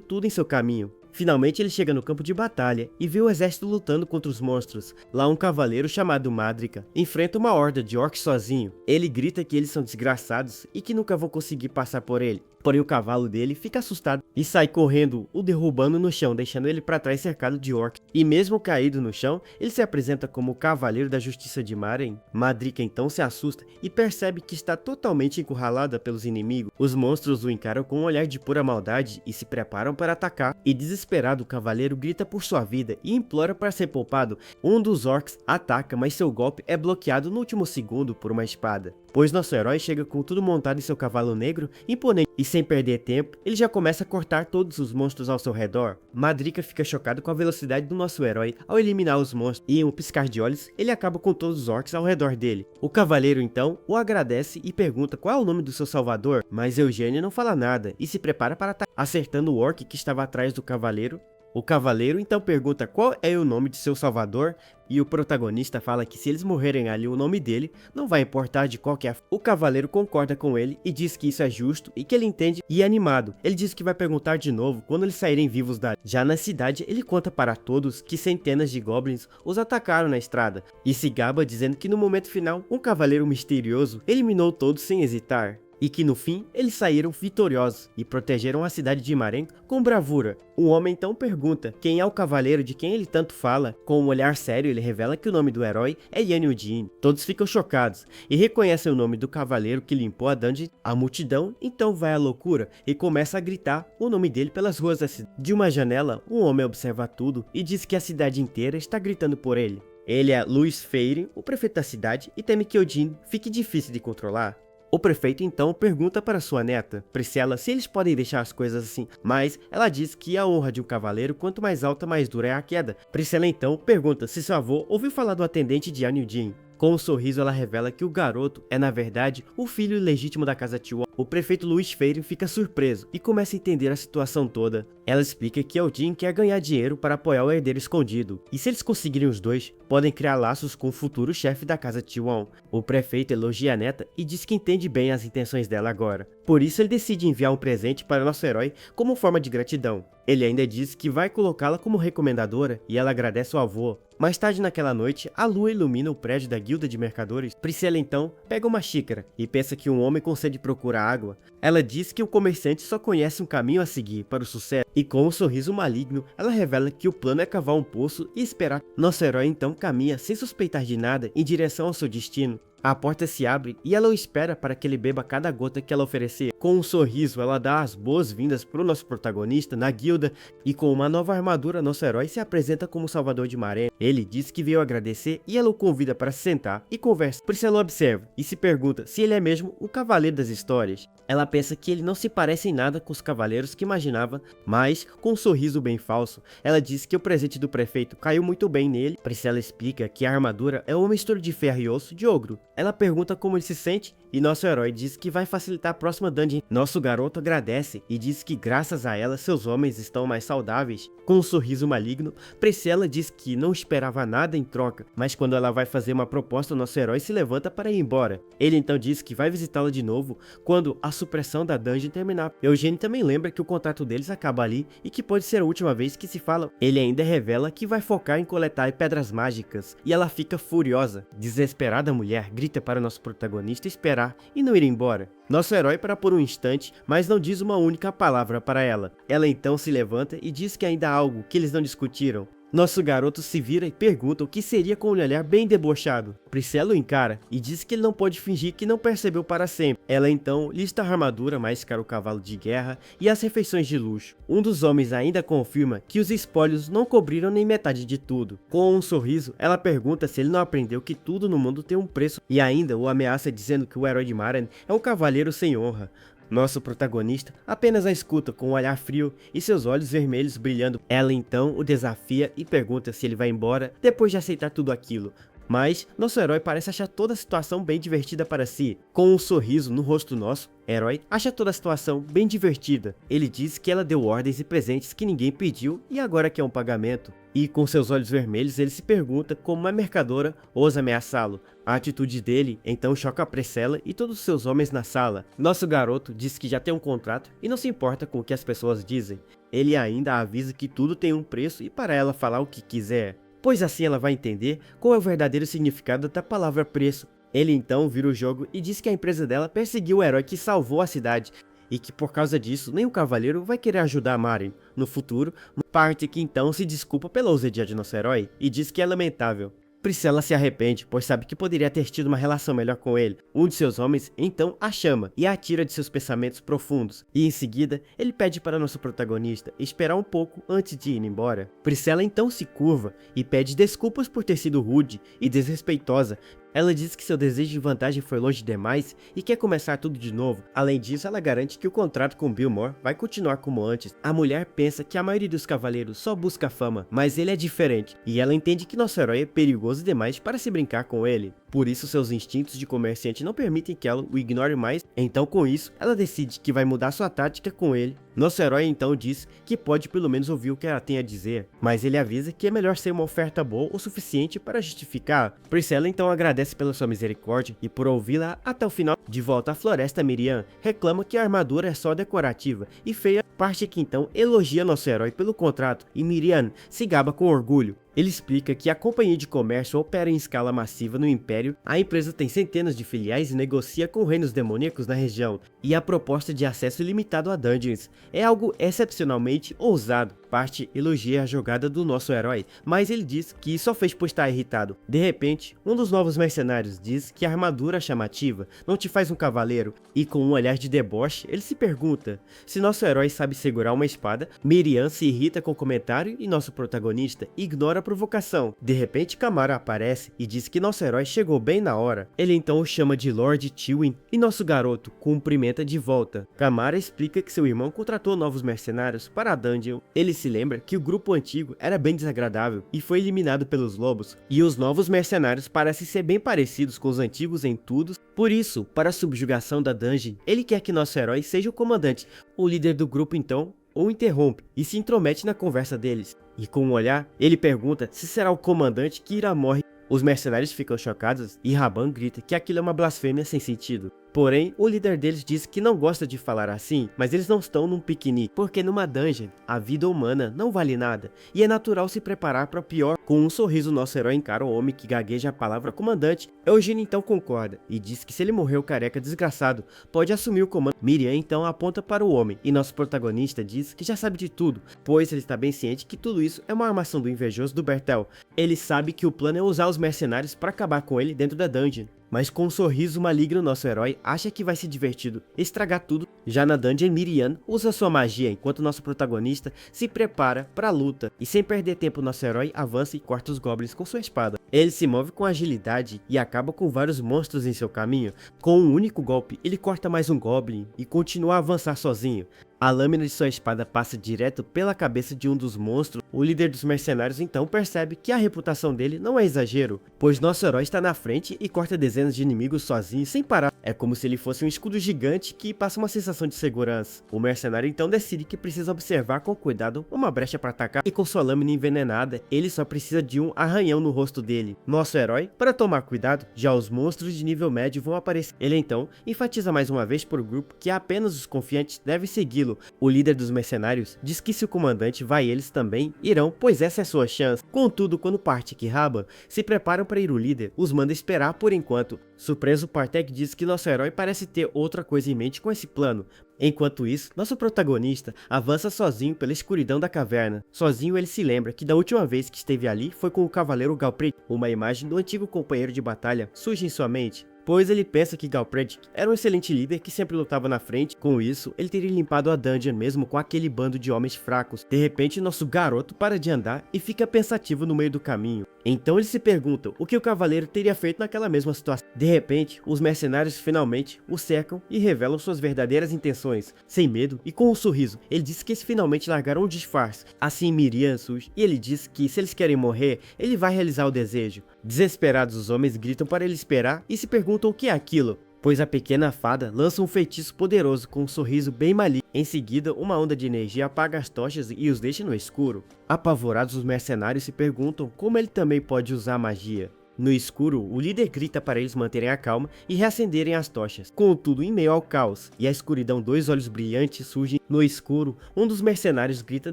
Speaker 1: tudo em seu caminho. Finalmente ele chega no campo de batalha e vê o exército lutando contra os monstros. Lá um cavaleiro chamado Madrika enfrenta uma horda de orcs sozinho. Ele grita que eles são desgraçados e que nunca vão conseguir passar por ele. Porém o cavalo dele fica assustado e sai correndo, o derrubando no chão, deixando ele para trás cercado de orcs. E mesmo caído no chão, ele se apresenta como o Cavaleiro da Justiça de Maren. Madrika então se assusta e percebe que está totalmente encurralada pelos inimigos. Os monstros o encaram com um olhar de pura maldade e se preparam para atacar. E desesperado, o cavaleiro grita por sua vida e implora para ser poupado. Um dos orcs ataca, mas seu golpe é bloqueado no último segundo por uma espada. Pois nosso herói chega com tudo montado em seu cavalo negro, imponente, e sem perder tempo, ele já começa a cortar todos os monstros ao seu redor. Madrika fica chocado com a velocidade do nosso herói ao eliminar os monstros, e em um piscar de olhos, ele acaba com todos os orcs ao redor dele. O cavaleiro então o agradece e pergunta qual é o nome do seu salvador, mas Eugênio não fala nada e se prepara para atacar, acertando o orc que estava atrás do cavaleiro. O cavaleiro então pergunta qual é o nome de seu salvador, e o protagonista fala que se eles morrerem ali o nome dele, não vai importar de qual que é. O cavaleiro concorda com ele e diz que isso é justo e que ele entende e é animado. Ele diz que vai perguntar de novo quando eles saírem vivos dali. Já na cidade, ele conta para todos que centenas de goblins os atacaram na estrada, e se gaba dizendo que no momento final, um cavaleiro misterioso eliminou todos sem hesitar. E que no fim, eles saíram vitoriosos e protegeram a cidade de Imarém com bravura. O homem então pergunta quem é o cavaleiro de quem ele tanto fala. Com um olhar sério, ele revela que o nome do herói é Yanyu-Jin. Todos ficam chocados e reconhecem o nome do cavaleiro que limpou a dungeon. A multidão então vai à loucura e começa a gritar o nome dele pelas ruas da cidade. De uma janela, um homem observa tudo e diz que a cidade inteira está gritando por ele. Ele é Luiz Feire, o prefeito da cidade, e teme que o Jin fique difícil de controlar. O prefeito então pergunta para sua neta, Priscila, se eles podem deixar as coisas assim, mas ela diz que a honra de um cavaleiro, quanto mais alta, mais dura é a queda. Priscila então pergunta se seu avô ouviu falar do atendente de Yanyu-Jin. Com um sorriso ela revela que o garoto é na verdade o filho ilegítimo da casa Tiwon. O prefeito Luiz Feire fica surpreso e começa a entender a situação toda. Ela explica que Eldin quer ganhar dinheiro para apoiar o herdeiro escondido, e se eles conseguirem os dois, podem criar laços com o futuro chefe da casa Tiwon. O prefeito elogia a neta e diz que entende bem as intenções dela agora. Por isso ele decide enviar um presente para nosso herói como forma de gratidão. Ele ainda diz que vai colocá-la como recomendadora e ela agradece ao avô. Mais tarde naquela noite, a lua ilumina o prédio da guilda de mercadores. Priscila então pega uma xícara e pensa que um homem com sede procura água. Ela diz que o comerciante só conhece um caminho a seguir para o sucesso, e com um sorriso maligno, ela revela que o plano é cavar um poço e esperar. Nosso herói então caminha sem suspeitar de nada em direção ao seu destino. A porta se abre e ela o espera para que ele beba cada gota que ela oferecer. Com um sorriso, ela dá as boas-vindas para o nosso protagonista na guilda, e com uma nova armadura, nosso herói se apresenta como salvador de Imarém. Ele diz que veio agradecer e ela o convida para se sentar e conversa. Priscila observa e se pergunta se ele é mesmo o cavaleiro das histórias. Ela pensa que ele não se parece em nada com os cavaleiros que imaginava, mas com um sorriso bem falso. Ela diz que o presente do prefeito caiu muito bem nele. Priscila explica que a armadura é uma mistura de ferro e osso de ogro. Ela pergunta como ele se sente e nosso herói diz que vai facilitar a próxima dungeon. Nosso garoto agradece e diz que graças a ela seus homens estão mais saudáveis. Com um sorriso maligno, Priscila diz que não esperava nada em troca, mas quando ela vai fazer uma proposta, nosso herói se levanta para ir embora. Ele então diz que vai visitá-la de novo quando a supressão da dungeon terminar. Eugênio também lembra que o contrato deles acaba ali e que pode ser a última vez que se falam. Ele ainda revela que vai focar em coletar pedras mágicas e ela fica furiosa. Desesperada, a mulher grita para o nosso protagonista esperar e não ir embora. Nosso herói para por um instante, mas não diz uma única palavra para ela. Ela então se levanta e diz que ainda há algo que eles não discutiram. Nosso garoto se vira e pergunta o que seria com um olhar bem debochado. Priscila o encara e diz que ele não pode fingir que não percebeu para sempre. Ela então lista a armadura mais cara o cavalo de guerra e as refeições de luxo. Um dos homens ainda confirma que os espólios não cobriram nem metade de tudo. Com um sorriso, ela pergunta se ele não aprendeu que tudo no mundo tem um preço e ainda o ameaça dizendo que o herói de Maren é um cavaleiro sem honra. Nosso protagonista apenas a escuta com um olhar frio e seus olhos vermelhos brilhando. Ela então o desafia e pergunta se ele vai embora depois de aceitar tudo aquilo. Mas nosso herói parece achar toda a situação bem divertida para si. Com um sorriso no rosto nosso herói acha toda a situação bem divertida. Ele diz que ela deu ordens e presentes que ninguém pediu e agora quer um pagamento. E com seus olhos vermelhos ele se pergunta como uma mercadora ousa ameaçá-lo. A atitude dele então choca a Priscila e todos os seus homens na sala. Nosso garoto diz que já tem um contrato e não se importa com o que as pessoas dizem. Ele ainda avisa que tudo tem um preço e para ela falar o que quiser, pois assim ela vai entender qual é o verdadeiro significado da palavra preço. Ele então vira o jogo e diz que a empresa dela perseguiu o herói que salvou a cidade e que por causa disso nem o cavaleiro vai querer ajudar a Maren no futuro. Parte que então se desculpa pela ousadia de nosso herói e diz que é lamentável. Priscila se arrepende, pois sabe que poderia ter tido uma relação melhor com ele. Um de seus homens então a chama e a atira de seus pensamentos profundos. E em seguida, ele pede para nosso protagonista esperar um pouco antes de ir embora. Priscila então se curva e pede desculpas por ter sido rude e desrespeitosa. Ela diz que seu desejo de vantagem foi longe demais e quer começar tudo de novo. Além disso, ela garante que o contrato com Billmore vai continuar como antes. A mulher pensa que a maioria dos cavaleiros só busca fama, mas ele é diferente, e ela entende que nosso herói é perigoso demais para se brincar com ele. Por isso seus instintos de comerciante não permitem que ela o ignore mais, então com isso, ela decide que vai mudar sua tática com ele. Nosso herói então diz que pode pelo menos ouvir o que ela tem a dizer, mas ele avisa que é melhor ser uma oferta boa o suficiente para justificar. Priscila então agradece pela sua misericórdia e por ouvi-la até o final. De volta à floresta, Miriam reclama que a armadura é só decorativa e feia, parte que então elogia nosso herói pelo contrato e Miriam se gaba com orgulho. Ele explica que a companhia de comércio opera em escala massiva no Império, a empresa tem centenas de filiais e negocia com reinos demoníacos na região, e a proposta de acesso ilimitado a dungeons é algo excepcionalmente ousado. Parte elogia a jogada do nosso herói, mas ele diz que só fez por estar irritado. De repente, um dos novos mercenários diz que a armadura chamativa não te faz um cavaleiro, e com um olhar de deboche, ele se pergunta se nosso herói sabe segurar uma espada. Miriam se irrita com o comentário e nosso protagonista ignora a provocação. De repente, Camara aparece e diz que nosso herói chegou bem na hora. Ele então o chama de Lord Tywin e nosso garoto cumprimenta de volta. Camara explica que seu irmão contratou novos mercenários para a dungeon. Ele se lembra que o grupo antigo era bem desagradável e foi eliminado pelos lobos, e os novos mercenários parecem ser bem parecidos com os antigos em tudo. Por isso, para a subjugação da dungeon, ele quer que nosso herói seja o comandante. O líder do grupo então o interrompe e se intromete na conversa deles. E com um olhar, ele pergunta se será o comandante que irá morrer. Os mercenários ficam chocados e Raban grita que aquilo é uma blasfêmia sem sentido. Porém, o líder deles diz que não gosta de falar assim, mas eles não estão num piquenique, porque numa dungeon, a vida humana não vale nada, e é natural se preparar para o pior. Com um sorriso, nosso herói encara o homem que gagueja a palavra comandante. Eugênio então concorda, e diz que se ele morrer o careca desgraçado, pode assumir o comando. Miriam então aponta para o homem, e nosso protagonista diz que já sabe de tudo, pois ele está bem ciente que tudo isso é uma armação do invejoso do Bertel. Ele sabe que o plano é usar os mercenários para acabar com ele dentro da dungeon. Mas com um sorriso maligno, nosso herói acha que vai ser divertido estragar tudo. Já na dungeon, Miriam usa sua magia enquanto nosso protagonista se prepara para a luta. E sem perder tempo, nosso herói avança e corta os goblins com sua espada. Ele se move com agilidade e acaba com vários monstros em seu caminho. Com um único golpe, ele corta mais um goblin e continua a avançar sozinho. A lâmina de sua espada passa direto pela cabeça de um dos monstros. O líder dos mercenários então percebe que a reputação dele não é exagero, pois nosso herói está na frente e corta dezenas de inimigos sozinho sem parar. É como se ele fosse um escudo gigante que passa uma sensação de segurança. O mercenário então decide que precisa observar com cuidado uma brecha para atacar, e com sua lâmina envenenada, ele só precisa de um arranhão no rosto dele. Nosso herói, para tomar cuidado, já os monstros de nível médio vão aparecer. Ele então enfatiza mais uma vez para o grupo que apenas os confiantes devem segui-lo. O líder dos mercenários diz que se o comandante vai, eles também irão, pois essa é sua chance. Contudo, quando Partek e Raban se preparam para ir, o líder os manda esperar por enquanto. Surpreso, Partek diz que nosso herói parece ter outra coisa em mente com esse plano. Enquanto isso, nosso protagonista avança sozinho pela escuridão da caverna. Sozinho, ele se lembra que da última vez que esteve ali foi com o cavaleiro Galpred. Uma imagem do antigo companheiro de batalha surge em sua mente, pois ele pensa que Galpred era um excelente líder que sempre lutava na frente. Com isso, ele teria limpado a dungeon mesmo com aquele bando de homens fracos. De repente, nosso garoto para de andar e fica pensativo no meio do caminho. Então ele se pergunta o que o cavaleiro teria feito naquela mesma situação. De repente, os mercenários finalmente o cercam e revelam suas verdadeiras intenções. Sem medo e com um sorriso, ele diz que eles finalmente largaram o disfarce. Assim Miriam surge e ele diz que se eles querem morrer, ele vai realizar o desejo. Desesperados, os homens gritam para ele esperar e se perguntam o que é aquilo, pois a pequena fada lança um feitiço poderoso com um sorriso bem maligno. Em seguida, uma onda de energia apaga as tochas e os deixa no escuro. Apavorados, os mercenários se perguntam como ele também pode usar magia. No escuro, o líder grita para eles manterem a calma e reacenderem as tochas. Contudo, em meio ao caos e à escuridão, dois olhos brilhantes surgem no escuro. Um dos mercenários grita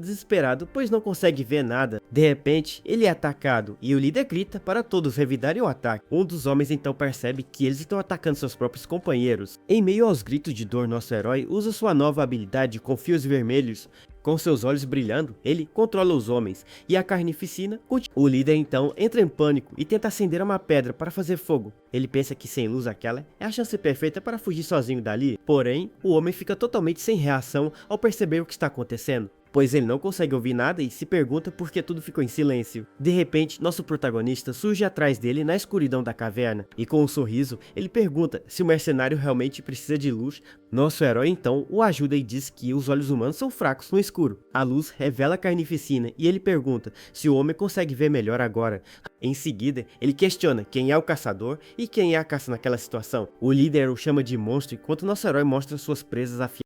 Speaker 1: desesperado, pois não consegue ver nada. De repente, ele é atacado e o líder grita para todos revidarem o ataque. Um dos homens então percebe que eles estão atacando seus próprios companheiros. Em meio aos gritos de dor, nosso herói usa sua nova habilidade com fios vermelhos. Com seus olhos brilhando, ele controla os homens e a carnificina continua. O líder então entra em pânico e tenta acender uma pedra para fazer fogo. Ele pensa que sem luz aquela é a chance perfeita para fugir sozinho dali. Porém, o homem fica totalmente sem reação ao perceber o que está acontecendo. pois ele não consegue ouvir nada e se pergunta por que tudo ficou em silêncio. De repente, nosso protagonista surge atrás dele na escuridão da caverna, e com um sorriso, ele pergunta se o mercenário realmente precisa de luz. Nosso herói então o ajuda e diz que os olhos humanos são fracos no escuro. A luz revela a carnificina e ele pergunta se o homem consegue ver melhor agora. Em seguida, ele questiona quem é o caçador e quem é a caça naquela situação. O líder o chama de monstro enquanto nosso herói mostra suas presas afiadas.